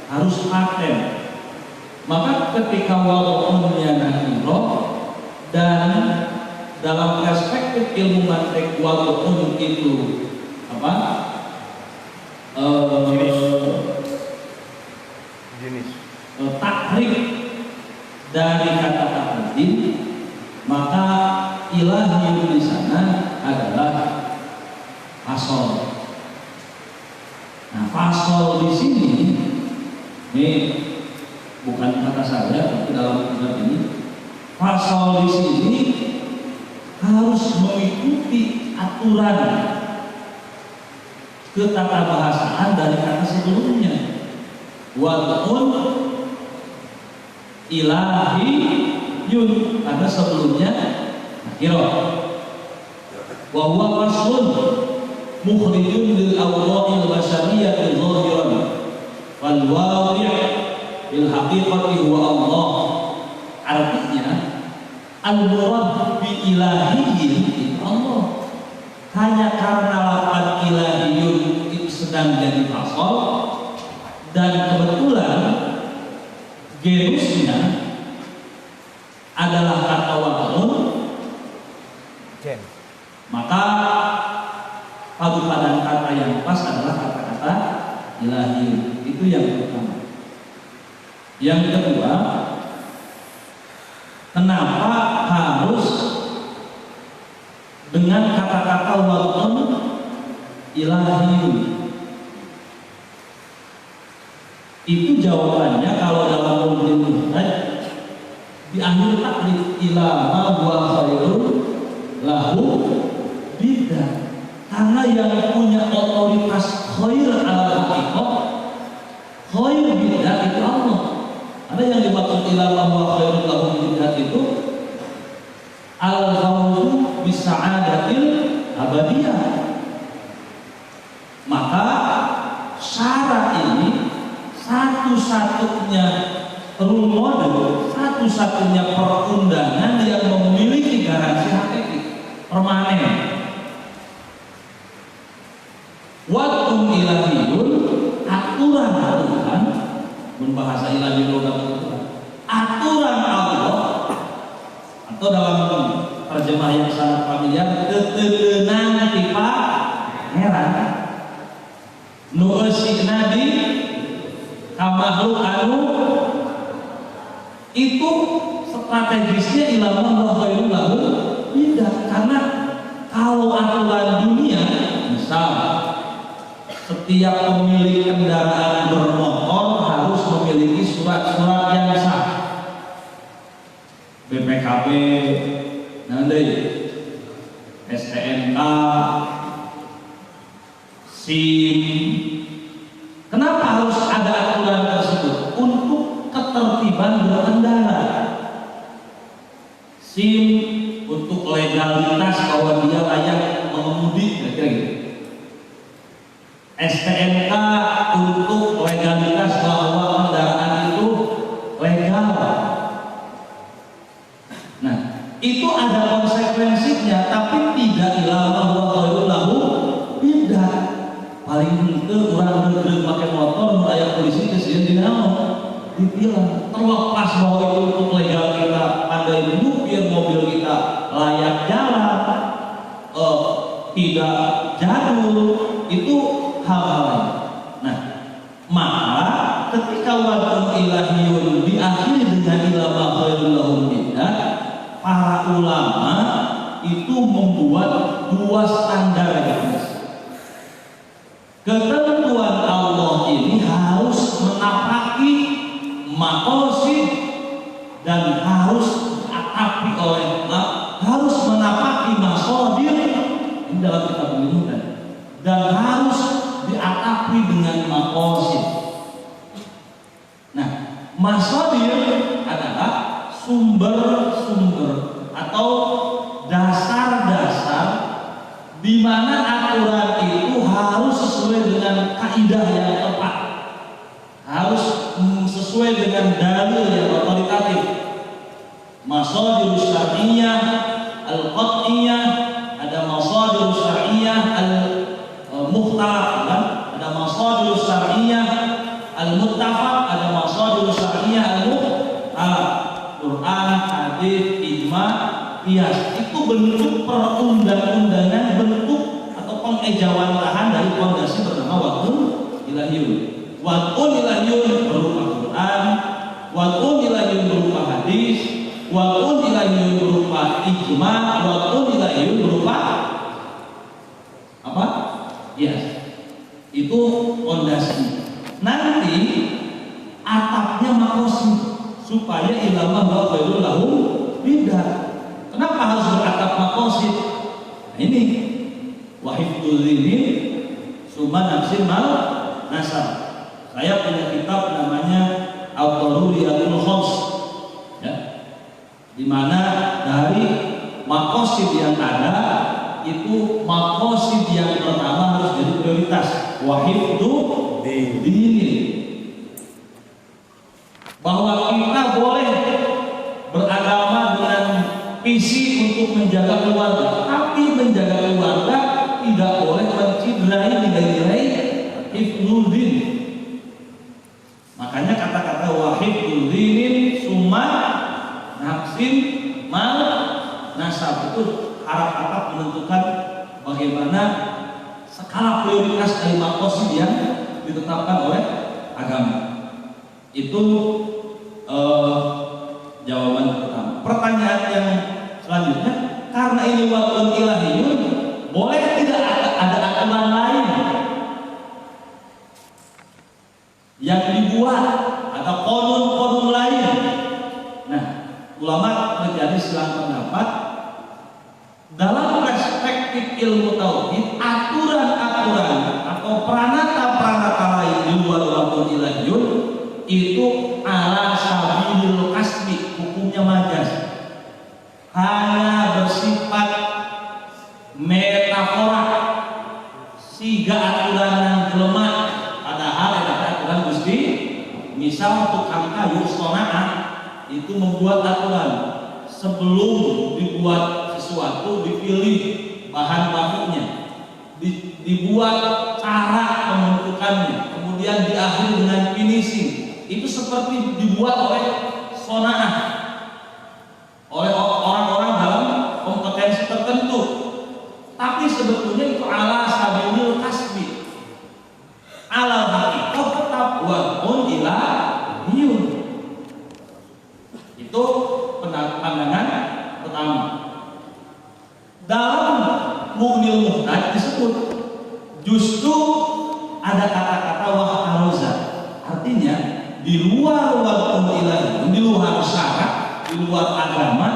harus paten. Maka ketika wad'unnya nakiro dan dalam perspektif ilmu mantik wad'un itu apa? Jenis. Takrif dari kata takdim, maka ilahi di sana adalah fasol. Nah, fasol di sini ini bukan kata saya, tapi dalam kitab ini fasol di sini harus mengikuti aturan ketatabahasaan dari kata sebelumnya. Wad'un ilahi yun, karena sebelumnya nakiro. Wa huwa faslun mukhrijun lil awdha'il basyariyyah zahiran wal wadi' bil haqiqati huwa Allah. Artinya al-murad bi ilahiyyin itu Allah. Hanya karena lafaz ilahiyun itu sedang jadi fasal dan kebetulan genusnya adalah kata wad'un, maka padupadan kata yang pas adalah kata-kata ilahi. Itu yang pertama. Yang kedua, kenapa harus dengan kata-kata wad'un ilahi? Itu jawabannya kalau dalam ulumul muhtaj di akhir takrif ila ma huwa khairun lahu bidah. Karena yang punya otoritas khair ala haqiqah, khair bidah itu Allah. Ada yang dimaksud ila ma huwa khairun lahu bidah itu al-fawzu bisa'adatil abadiyah. Maka satu-satunya role model, satu-satunya perundangan yang memiliki garansi hakiki permanen. Watum ilahiyun, aturan Tuhan, membahasa ilahiyun aturan Allah, atau dalam terjemah yang sangat familiar, ketelenang tipa heran nuesik nabi kamakhluk anu itu strategisnya ilmu wa khairul lahu tidak. Karena kalau aturan dunia, misal setiap pemilik kendaraan bermotor harus memiliki surat-surat yang sah, BPKB, nanti STNK, SIM. Kenapa harus ada aturan tersebut? Untuk ketertiban berkendara. SIM untuk legalitas bahwa dia layak mengemudi, kira-kira gitu. STNK untuk legalitas bahwa kendaraan itu legal. Nah, itu ada konsekuensinya, tapi tidak ilama wa khairul lahu tidak. Paling henteu urang deuk pakai motor mulai polisi kesieun dinaon ditilang. Terlepas bahwa itu untuk legal kita pandai nyupir mobil kita layak jalan, tidak jadul, itu hal-hal lain. Nah, maka ketika wad'un ilahiyun diakhiri dengan ilama khairul lahum bidah, para ulama itu membuat dua standar guys. Ketentuan Allah ini harus menapaki maqasid dan harus diatapi oleh harus menapaki masadir ini dalam kitab ilmu dan harus diatapi dengan maqasid. Nah, masadir adalah sumber-sumber atau dasar-dasar di mana aturan itu harus sesuai dengan kaidah yang tepat, harus sesuai dengan dalil yang otoritatif. Masadir syar'iyyah al-qat'iyyah, ada masadir syar'iyyah al-mukhtalaf, ada masadir syar'iyyah al-muttafaq, ada masadir syar'iyyah al-mukhtalaf. Quran, hadis, ijma', qiyas. Itu bentuk perundang-undangan, bentuk atau pengejawantahan dari fondasi bernama wad'un ilahiyun. Wad'un ilahiyun berupa Quran, wad'un ilahiyun berupa hadis, wad'un ilahiyun berupa ijma', wad'un ilahiyun berupa apa? Qiyas. Itu fondasi. Nanti atapnya maqasid supaya ilama wa khairul lahum bidah. Kenapa harus beratap maqasid? Nah, ini wahifdul zinin summa nafsin mal nasab. Saya punya kitab namanya Al-Daruriyatul Khams, ya, di mana dari maqasid yang ada itu maqasid yang pertama harus jadi prioritas, wahifdul zinin. Bahwa kita boleh beragama dengan visi untuk menjaga keluarga, tapi menjaga keluarga tidak boleh menciderai nilai-nilai hifdzul din. Makanya kata-kata wahifdzul dinin summa nafsin mal nasab itu harap-harap menentukan bagaimana skala prioritas dari maqasid yang ditetapkan oleh agama. Itu jawaban pertama. Pertanyaan yang selanjutnya, karena ini wad'un ilahiyun, boleh tidak ada aturan lain yang dibuat atau qanun-qanun lain? Nah, ulama menjadi silang pendapat dalam perspektif ilmu tauhid. Aturan-aturan atau pranata-pranata lain di luar wad'un ilahiyun itu ala sabilil kasbi, hukumnya majas, hanya bersifat metafora, siga aturan yang jelema, padahal ada aturan Gusti. Misal tukang kayu sonaan itu membuat aturan sebelum dibuat sesuatu dipilih bahan bakunya, dibuat cara pembentukannya, kemudian diakhiri dengan finishing. Itu seperti dibuat oleh sonaan, oleh orang-orang dalam kompetensi tertentu. Tapi sebetulnya itu ala sabilil kasbi, ala haqiqah tetap wa'un ila hiyun. Itu pandangan pertama. Dalam Mughnil Muhtaj disebut justru ada kata-kata wahtaroza, artinya di luar wa'un ila hiyun, di luar syarat, di luar agama,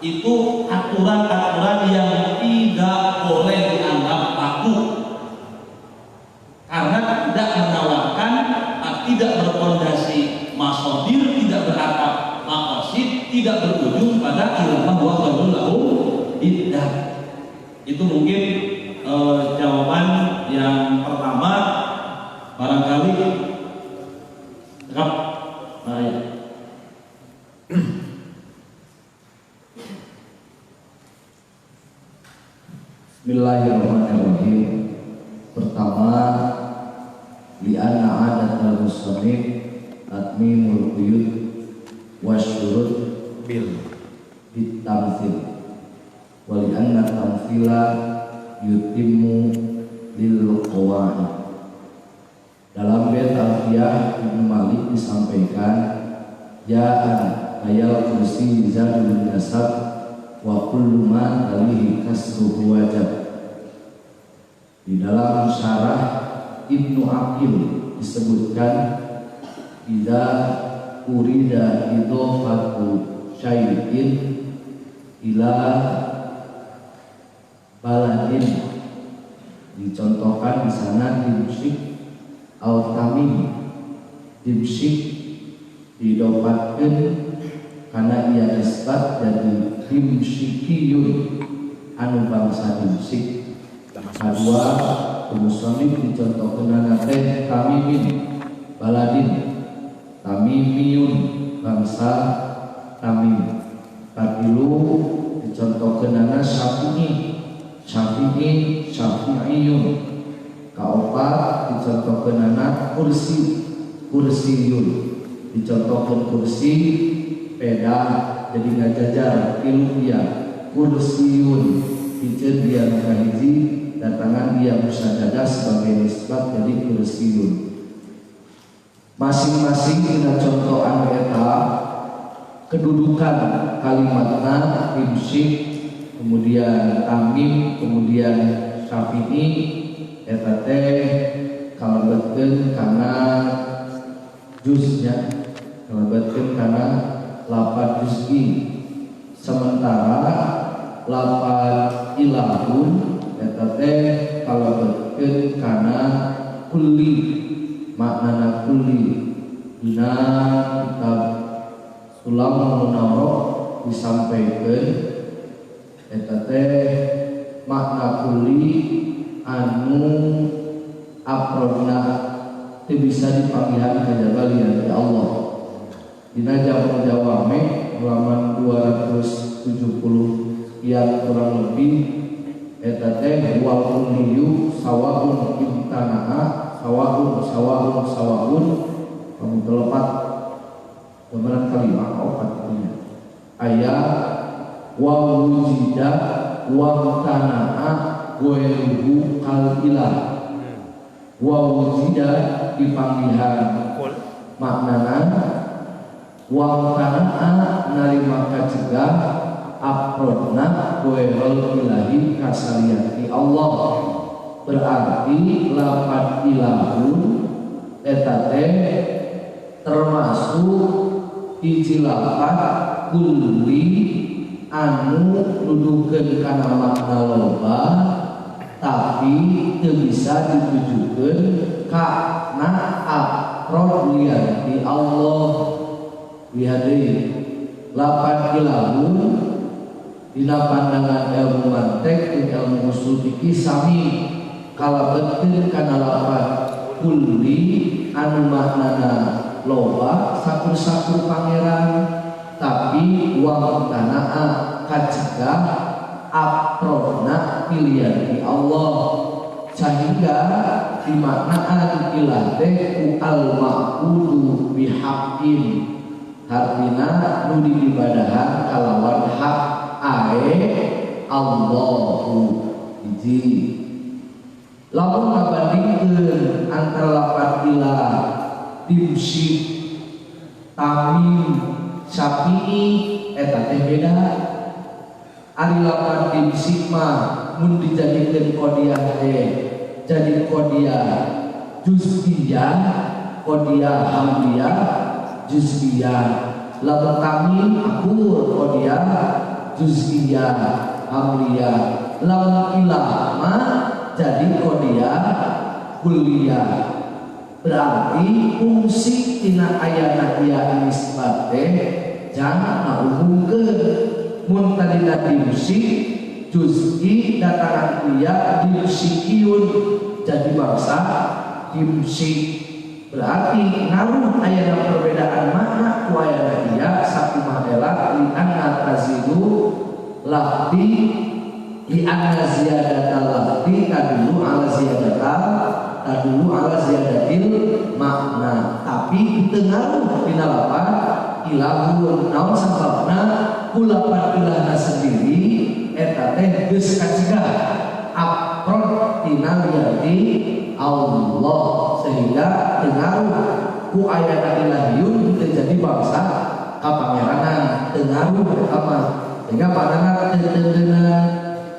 itu aturan-aturan yang tidak boleh dianggap baku karena tidak menawarkan, tidak berfondasi masodir, tidak beratap makosid, tidak berujung pada ilmu wa khairul lahum bid'ah. Itu mungkin jawaban yang pertama. Barangkali Bismillahirrahmanirrahim. Pertama, li'anna adatal musannif tatmimul quyud wasyurut bil bitamthil wa li'anna tamthila yutimmu lil qawaid. Dalam bait Alfiyah Ibnu Malik disampaikan ja'an ayal kursi zadul nasab wa kullu ma alihi kasruhu wajib. Di dalam syarah Ibnu Aqil disebutkan idza urida idhofatu syai'in ila baladin, dicontohkan di sana dimsyik al tamim. Dimsyik didapatkan karena ia nisbat dari dimsyikiyun anu bangsa dimsyik. Kedua, musannif dicontohkan teh tamimin baladin, tamimiyun bangsa tamim. Katilu dicontohkan syafi'i, syafi'i, syafi'iyun. Kaopat dicontohkan kursi, kursiyun. Dicontohkan kursi peda jadi ngajajar ilmiah, kursiyun. Pijen dia kahiji datangan dia musajadah sebagai nisbat jadi kursiyun. Masing-masing dina contoh anu eta kedudukan kalimatna imsyik, kemudian tamim, kemudian syafi'i, eta teh kalebetkeun kana juznya, kalebetkeun kana lafaz juz'i. Sementara lafaz ilahun eta teh kalebetkeun kana kulli, maknana kulli. Dina kitab Sulamul Munawwarah disampaikan eta teh makna kulli anu aprodna teu bisa dipanggihan kajabalian ya Allah. Dina jamu jawame halaman 270 yang kurang lebih eta teh wal kulliyu sawaun imtana'a sawaun kamu telepat gambaran kalimat opat punya ayat wa wujida wa tana'a ghairuhu kal ilah. Wa wujida dipanggihan maknana wa tana'a narima kacegah aprodna ghairal ilahi kasaliyati Allah. Berarti lafaz ilahun eta teh termasuk hiji lafaz kulli anu nuduhkeun kana makna loba tapi teu bisa ditujukeun kana afrod liyati Allah. Lihat deui lafaz ilahun dina pandangan ilmu mantek dan ilmu usul fikih sami kalebetkeun kana lafaz kulli anu maknana loba sakur-sakur pangeran tapi uang tanah kacegah aprona pilihan di Allah sehingga dimaknaan ilah teh ku al ma'budu bihaqqin artina nu diibadahan kalawan hak ae Allahu hiji lamun ngabandingkeun antara lapan ilah dimsi tamim syafi'i eta teh beda ari lapan dimsi mah mun dijadikeun qodiyah teh jadi qodiyah juz'iyah qodiyah hamdiyah juz'iyah lamun tamim akur qodiyah juz'iyah hamdiyah lamun ilah mah jadi qodiyah kulliyah berarti fungsi tina ayana ieu nisbat teh jangan ngahubungkeun mun tadi dimsi juz'i datangan kuliah dimsikiun jadi bangsa dimsi berarti ngaruh ayana perbedaan makna ku ayana dia sakumaha ela li anna tazidu lafdi li anna ziyadatal lafdi tadulu ala ziyadatil makna tapi teu ngaruh dina lapan ilahun naon sababna ku lapan ilahna sendiri eta teh geus kacegah aprod tina liyati Allah sehingga teu ngaruh ku ayana ilahiyun teu jadi bangsa kapangeranan teu ngaruh eta mah sehingga pandangan teu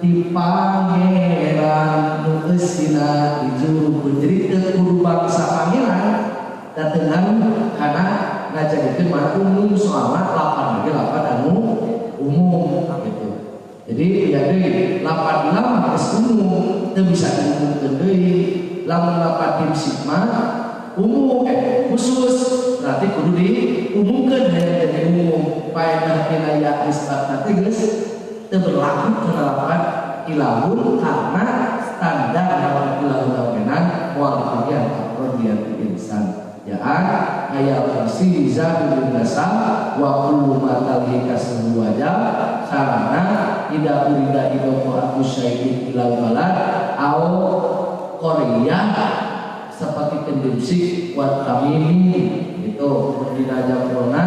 di pangeran nu geus dina dijuru jadi teu kudu bangsa pangeran da teu ngaruh kana ngajadikeun mana umum soalna lapan ge lapan anu umum gitu. Jadi ya deui lapan lama geus umum teu bisa diumumkeun deui. Lamun lapan dimsik mah umum khusus berarti kudu diumumkeun hayang jadi umum. Faedah tina ya isbat teh geus teu berlaku kana lapan ilahun karena standar lawan ilahun lawenan moal bagian afrodiyat insan. Jaan ayat versi Zahid bin Nasam wa kullu ma talhika wajah sarana ida urida idomu aku syai'in ilal balad au Korea seperti kendusik wa tamimi itu berdina jamrona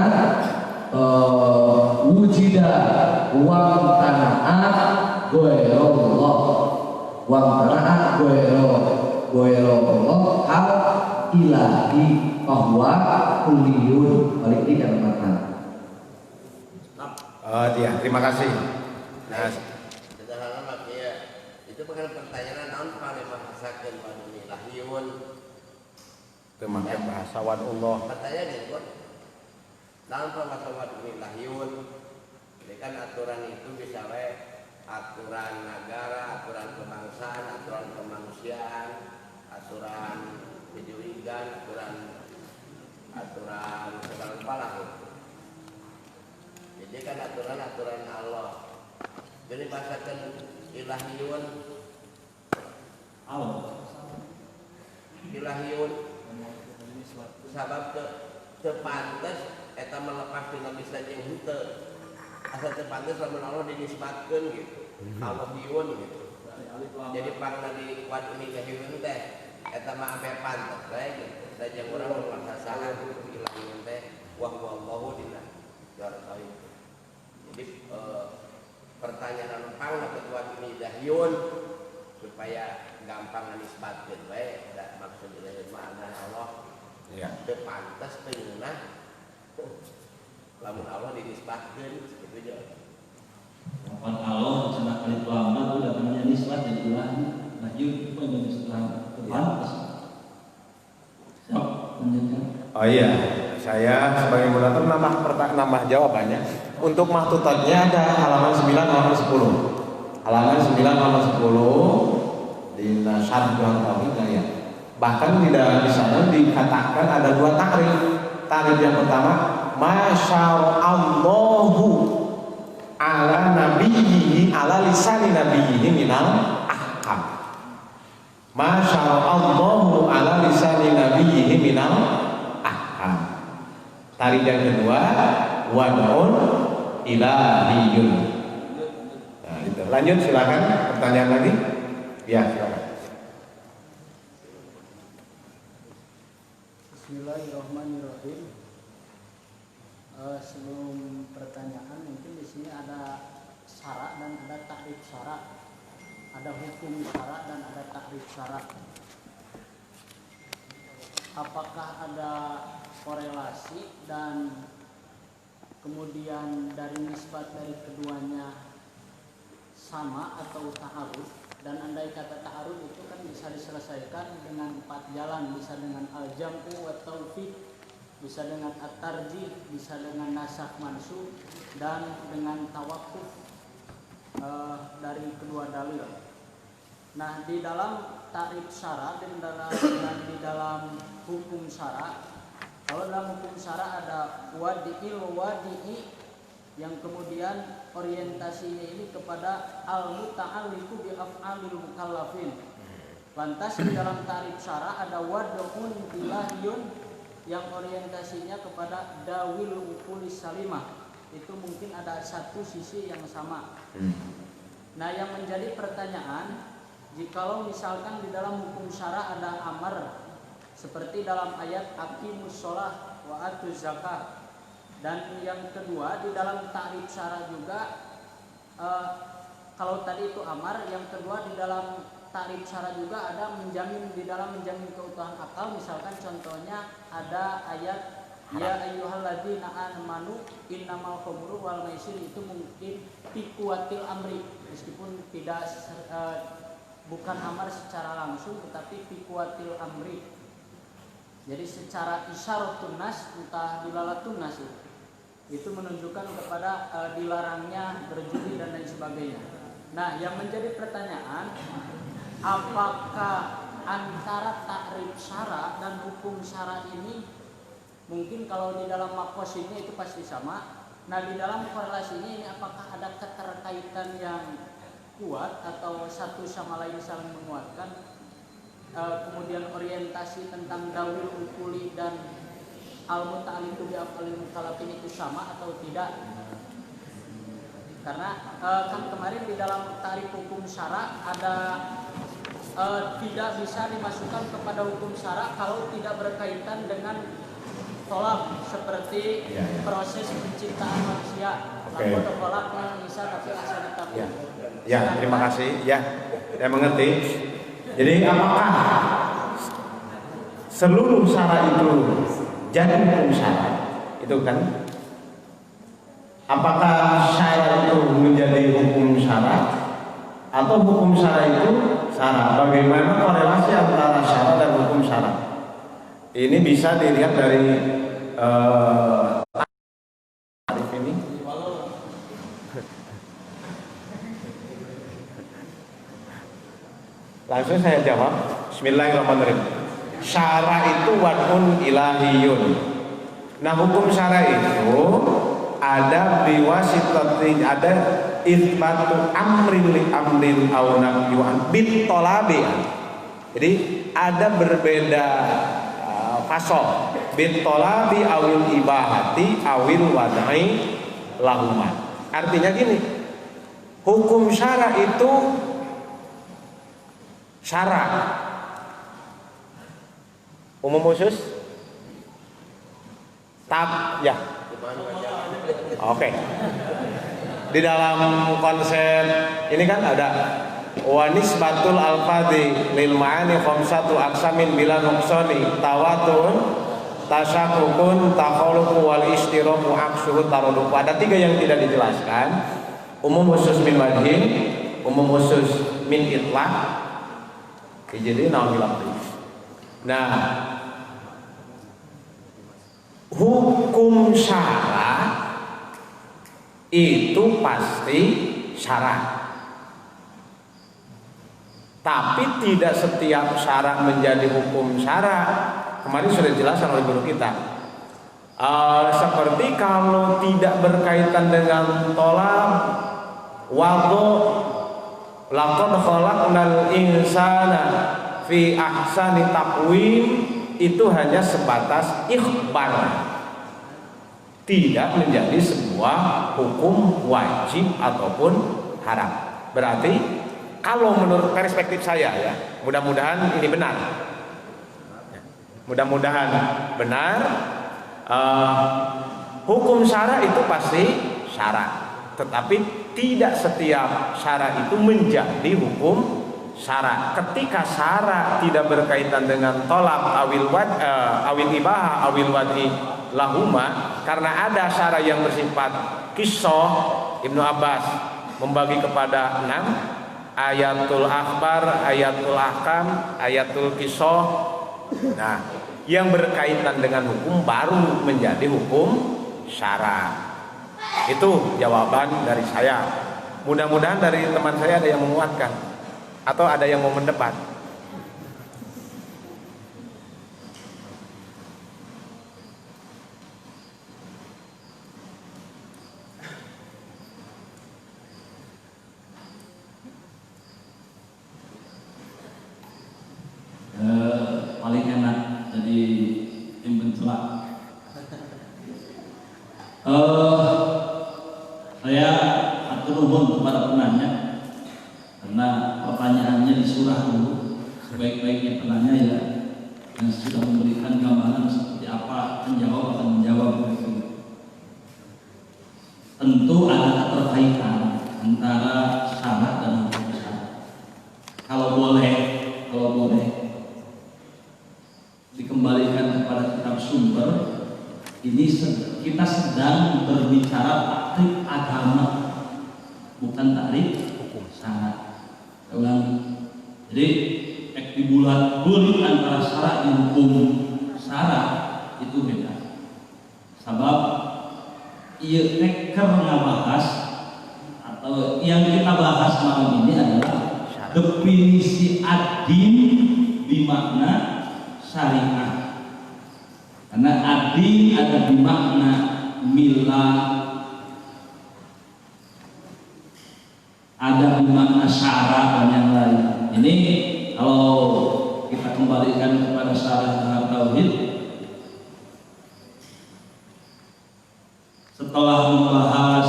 wujida uang tanah goerollah uang tanah goerollah hal ilahi bahwa kuliyun balik di kalimatnya. Iya, terima kasih. Nah, sederhana makanya itu bukan pertanyaan naon paling bahasakeun padumi lahiyun. teu make bahasa Allah. Pertanyaan gini, Bos. Naon bahasa padumi lahiyun? Ini kan aturan itu bisa we aturan negara, aturan kebangsaan, aturan kemanusiaan, aturan pendidikan, aturan segala kepala gitu. Jadi kan aturan Allah. Jadi bahasakan ilahiyun Allah ilahiyun sabab tepantes eta melepas dina bisa jeung henteu. Asa tepantes lamun Allah dinisbatkeun gitu. Allahiyun gitu. Jadi pangna di kuat ini kahiyun teh eta mah ampe pantes bae gitu. Saja urang memasasahan ilahiyun teh wa huwallahu dina jarta itu. Jadi pertanyaan pangna ketua ini ilahiyun supaya gampang nisbatkeun bae da maksud ilahiyun mah Allah. Iya. Teu pantes teu ngeunah. Lamun Allah dinisbatkeun gitu aja. Lapan Allah cenah kali lama udah namanya nisbat dan ilahi lahiyun itu menjadi setelah pantas. Oh iya, saya sebagai moderator nambah jawabannya. Untuk mahtutatnya ada halaman 9 halaman 10. Halaman 9 halaman 10 di Syarh Tauhid ya. Bahkan di sana dikatakan ada dua takrif. Takrif yang pertama, masyaallahu ala nabiyhi ala lisani nabiyhi minal ahkam. Masyaallahu ala lisani nabiyhi minal ahkam. Tarik yang kedua wad'un ilahiyun. Nah, itu. Lanjut silakan pertanyaan lagi. Ya, silakan. Bismillahirrahmanirrahim. Sebelum pertanyaan, mungkin di sini ada syarak dan ada takrif syarak, ada hukum syarak dan ada takrif syarak. Apakah ada korelasi dan kemudian dari nisbat dari keduanya sama atau ta'arud? Dan andai kata ta'arud itu kan bisa diselesaikan dengan 4 jalan, bisa dengan al-jam'u wa taufiq, bisa dengan at-tarjih, bisa dengan nasakh mansukh, dan dengan tawakuf dari kedua dalil. Nah, di dalam takrif syarak dan di dalam hukum syarak, kalau dalam hukum syarak ada wadi'i yang kemudian orientasinya ini kepada al-muta'alliqu bi af'alil mukallafin. Lantas di dalam takrif syarak ada wad'un ilahiyun yang orientasinya kepada dawil uqulis salimah. Itu mungkin ada satu sisi yang sama. Nah, yang menjadi pertanyaan, jikalau misalkan di dalam hukum syarak ada amar seperti dalam ayat aqimus shalah wa atuz zakah, dan yang kedua di dalam takrif syarak juga kalau tadi itu amar, yang kedua di dalam takrif syarak juga ada menjamin, di dalam menjamin keutuhan akal. Misalkan contohnya ada ayat ya ayyuhalladzina amanu innamal khamru wal maisir, itu mungkin piquatil amri, meskipun tidak bukan amar secara langsung tetapi piquatil amri. Jadi secara isyaratun nas, entah dilalatun nas, itu menunjukkan kepada dilarangnya berjudi dan lain sebagainya. Nah, yang menjadi pertanyaan, apakah antara takrif syarak dan hukum syarak ini, mungkin kalau di dalam makosidnya itu pasti sama. Nah, di dalam korelasinya ini apakah ada keterkaitan yang kuat atau satu sama lain saling menguatkan? Kemudian orientasi tentang dawil ukuli dan al-muta'alliqu bi af'alil mukallafin itu sama atau tidak? Karena kan kemarin di dalam takrif hukum syarak ada tidak bisa dimasukkan kepada hukum syarak kalau tidak berkaitan dengan tolak, seperti proses penciptaan manusia. Oke. Ya, terima kasih. Ya, saya mengerti. Jadi apakah seluruh syarak itu jadi hukum syarak? Itu kan? Apakah syarak itu menjadi hukum syarak atau hukum syarak itu syarak? Bagaimana korelasi antara syarak dan hukum syarak? Ini bisa dilihat dari tarif ini. Langsung saya jawab. Bismillahirrahmanirrahim. Syara itu wad'un ilahiyun. Nah, hukum syara itu ada biwasitatin, ada itsbatu amrin li amrin aw nahyu'an bit talabi. Jadi ada berbeda fasol bit talabi awil ibahati awil wad'i lahuma. Artinya gini, hukum syara itu syarak umum khusus ya. Oke. Di dalam konsep ini kan ada wanisbatul alfadhi lil ma'ani khamsatu aqsamin bila nuqsani tawatun tasyakukun takhaluqu wal istiraku aksuhu taruduku. Ada 3 yang tidak dijelaskan, umum khusus min wajhin, umum khusus min itlaq, jadi naon lafzi. Nah, hukum syara itu pasti syara, tapi tidak setiap syara menjadi hukum syara. Kemarin sudah dijelaskan oleh guru kita. Seperti kalau tidak berkaitan dengan tolak, wadhu, laqad khalaqnal insana fi ahsani taqwim, itu hanya sebatas ikhbar. tidak menjadi sebuah hukum wajib ataupun haram. Berarti kalau menurut perspektif saya ya, mudah-mudahan ini benar. Mudah-mudahan benar. Hukum syara itu pasti syara, tetapi tidak setiap syara itu menjadi hukum syara. Ketika syara tidak berkaitan dengan tolak awil ibahah awil wadi lahuma, karena ada syara yang bersifat kisah. Ibnu Abbas membagi kepada 6: ayatul akhbar, ayatul ahkam, ayatul kisah. Nah, yang berkaitan dengan hukum baru menjadi hukum syara. Itu jawaban dari saya. Mudah-mudahan dari teman saya ada yang menguatkan atau ada yang mau mendebat. Paling enak jadi tim pencelak. Saya atur nuhun kepada penanya, karena pertanyaannya di surah dulu. Sebaik-baiknya penanya ya yang sudah memberikan gambaran seperti apa, menjawab akan menjawab. Tentu ada keterkaitan antara syarat dan hukum syarat. Kalau boleh dikembalikan kepada kitab sumber, ini kita sedang berbicara takrif agama, bukan takrif hukum syarat. Saya ulangi. Jadi dibulat antara syarat dan hukum syarat itu beda. Sebab ia eker ngabahas atau yang kita bahas malam ini adalah definisi ad-din bermakna syariah. Karena ad-din ada bermakna milah, ada bermakna syara dan yang lain. Ini kalau kita kembalikan kepada syarah dalam tauhid, setelah membahas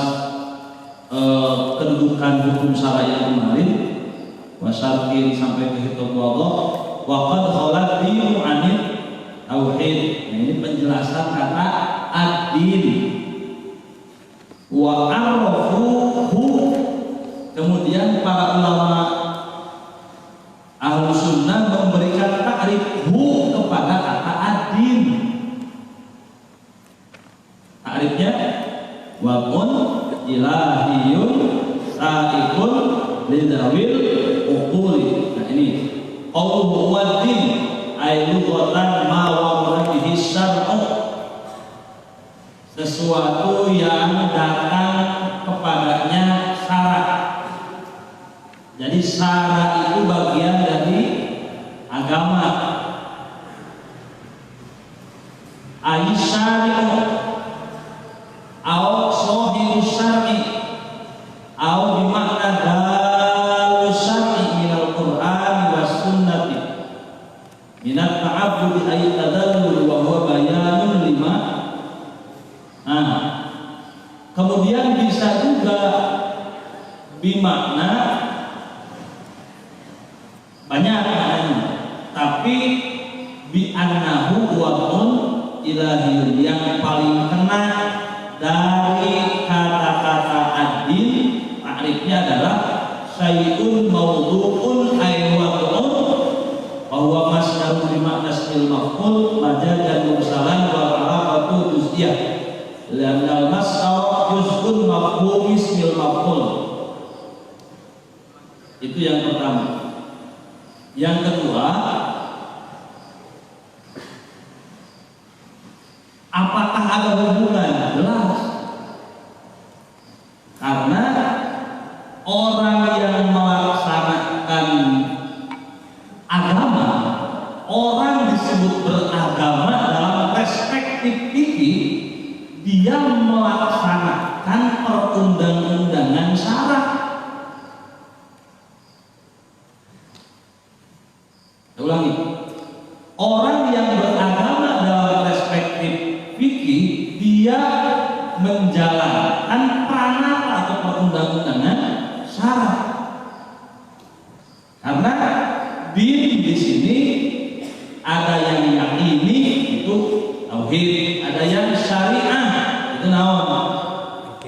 kedudukan hukum syara yang kemarin, wasyartin sampai ke hitung Allah, waqad khalat dinu anil tauhid. Nah, ini penjelasan kata ad-din. Wa arrafuhu, kemudian para ulama ahlu sunnah memberikan takrifhu kepada kata ad-din. Takrifnya waqun ilahiyun sa'ikun lidawil uquli. Nah ini qawluhu wad-din ay lughatan ma wa'ala bihi syar'u, sesuatu yang datang kepadanya syarat. Jadi syarat itu bagian dari agama. Aisyari'u au sohibu syar'i au bimakna dalu syar'i minal qur'an wa sunnati minat ta'abudi ayat tadallul wa huwa bayanun lima. Nah, kemudian bisa juga bimakna banyak maknanya, tapi bi annahu wa'un ilahiyun, yang paling kena dari kata-kata ad-din takrifnya adalah syai'un mawdu'un ay wad'un wa huwa masdarun bi makna ismil maf'ul majadan mursalan wa alaqatu juz'iyah li'anna al-masdar juz'un mafhum ismil maf'ul. Itu yang pertama. Yang kedua, apakah ada hubungan? Jelas. Karena orang yang melaksanakan agama, orang disebut beragama dalam perspektif fikih, dia melaksanakan perundang-undangan syara. Saya ulangi, orang yang beragama dalam perspektif fikih, dia menjalankan pranata atau perundang-undangan syarat. Karena din di sini ada yang yakini itu tauhid, ada yang syariah itu naon,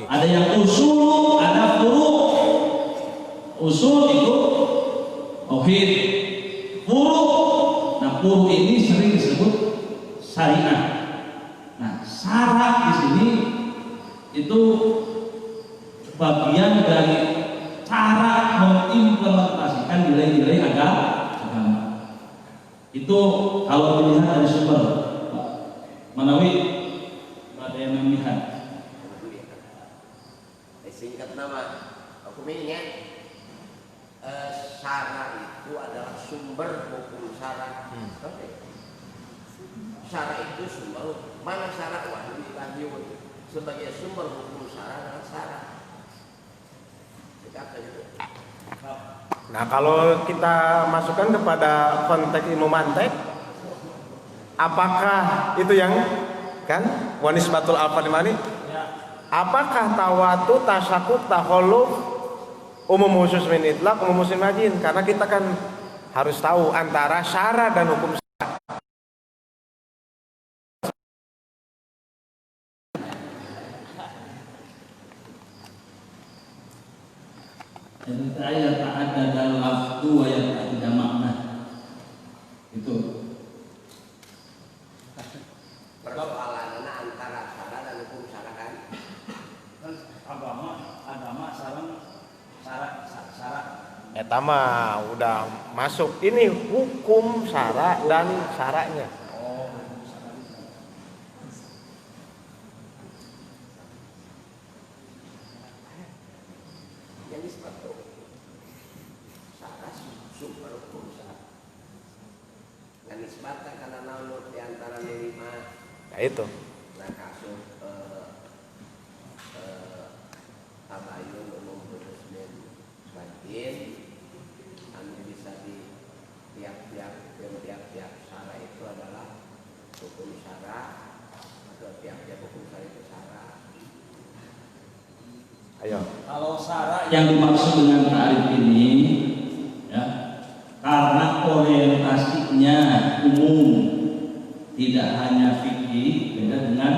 ada yang usul, ada furu. Usul itu tauhid, furu. Nah, furu ini sering disebut syariah. Nah, syarat di sini itu bagian dari cara mengimplementasikan nilai-nilai agama. Itu kalau dilihat dari sumber Manawi, ada yang melihat. Singkat nama, aku ingat syara itu adalah sumber hukum syara. Syara itu sumber mana syara wahyu sebagai sumber hukum syara adalah syara. Nah, kalau kita masukkan kepada konteks ilmu mantek, apakah itu yang kan wanisbatul alfadimani? Apakah tawatu, tasyakuk, taholuf, umum khusus min itlaq, umum khusus majin? Karena kita kan harus tahu antara syara dan hukum syara. Yang terakhir tak ada dalam lafzu yang tak ada makna. Itu persoalannya antara syara dan hukum syara kan? agama sarang syarat. Eta mah udah masuk ini hukum syara dan syaranya. Yang disebut syara sumber hukum syara. Yang disebutkan karena namun di antara lima. Ya itu. Nah, kasus tabayun umum khusus dan batin anu bisa di tiap-tiap syara itu adalah hukum syara atau tiap-tiap hukum syara itu syara. Ayo. Kalau syarat yang dimaksud dengan ta'rif ini ya, karena orientasinya umum, tidak hanya fikih, beda dengan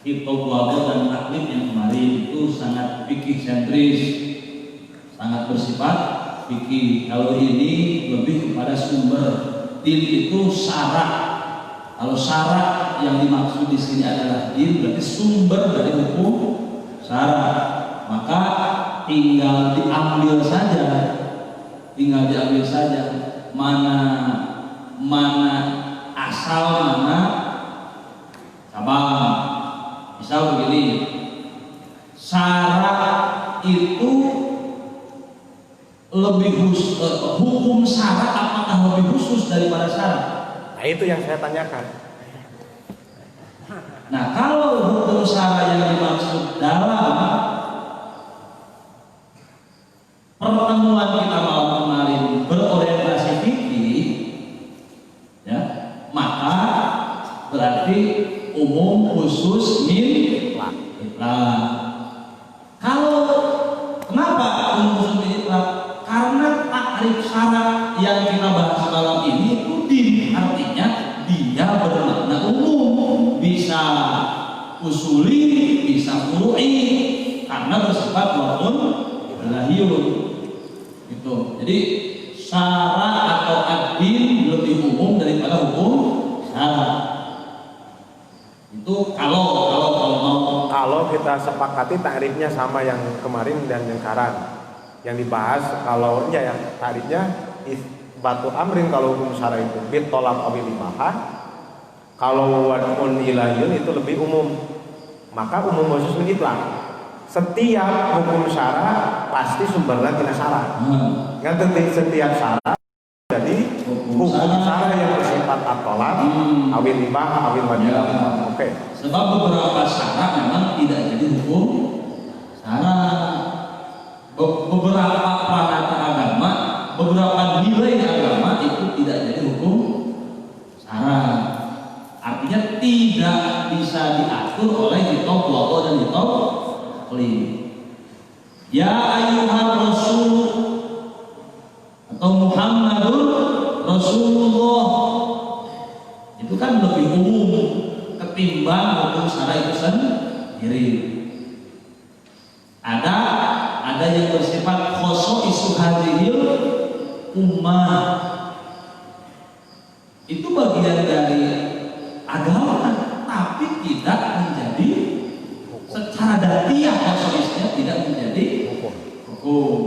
hiptobuabel dan taklid yang kemarin itu sangat fikih sentris, sangat bersifat fikih. Kalau ini lebih kepada sumber. Din itu syarat. Kalau syarat yang dimaksud di sini adalah din, berarti sumber dari hukum syarat. Maka tinggal diambil saja, mana asal, mana cabang. Misal begini, syarat itu lebih khusus, hukum syarat apakah lebih khusus daripada syarat? Nah, itu yang saya tanyakan. Nah, kalau hukum syarat yang dimaksud dalam pertemuan kita malam kemarin berorientasi fikih, ya, maka berarti umum khusus min itlaq. Kalau kenapa umum khusus min itlaq? Karena takrif syarat yang kita bahas malam ini itu artinya dia bermakna umum, bisa usuli, bisa furu'i, karena bersifat wa'un lahiyun. Itu. Jadi syarat atau ad-din lebih umum daripada hukum syarat. Itu kalau kita sepakati takrifnya sama yang kemarin dan yang sekarang. Yang dibahas kalau ya takrifnya batu amrin kalau hukum syara itu bit tolak awil ibahah. Kalau wad'un ilahiyun itu lebih umum. Maka umum khusus min itlaq. Setiap hukum syara pasti sumbernya tina syara. Setiap syara jadi hukum syara yang bersifat at-tolak awil ibahah awil wajib. Oke. Sebab beberapa syarat memang tidak jadi hukum syarat. Beberapa pranata agama, beberapa nilai agama itu tidak jadi hukum syarat. Artinya tidak tidak bisa diatur oleh kitab wa dan kitab taklif. Ya ayyuhar rasul atau Muhammadur Rasulullah itu kan lebih umum ketimbang hukum syara itu sendiri. Ada yang bersifat khosoisu hadhil ummah, itu bagian dari agama tapi tidak menjadi secara datiah khosoisnya tidak menjadi hukum.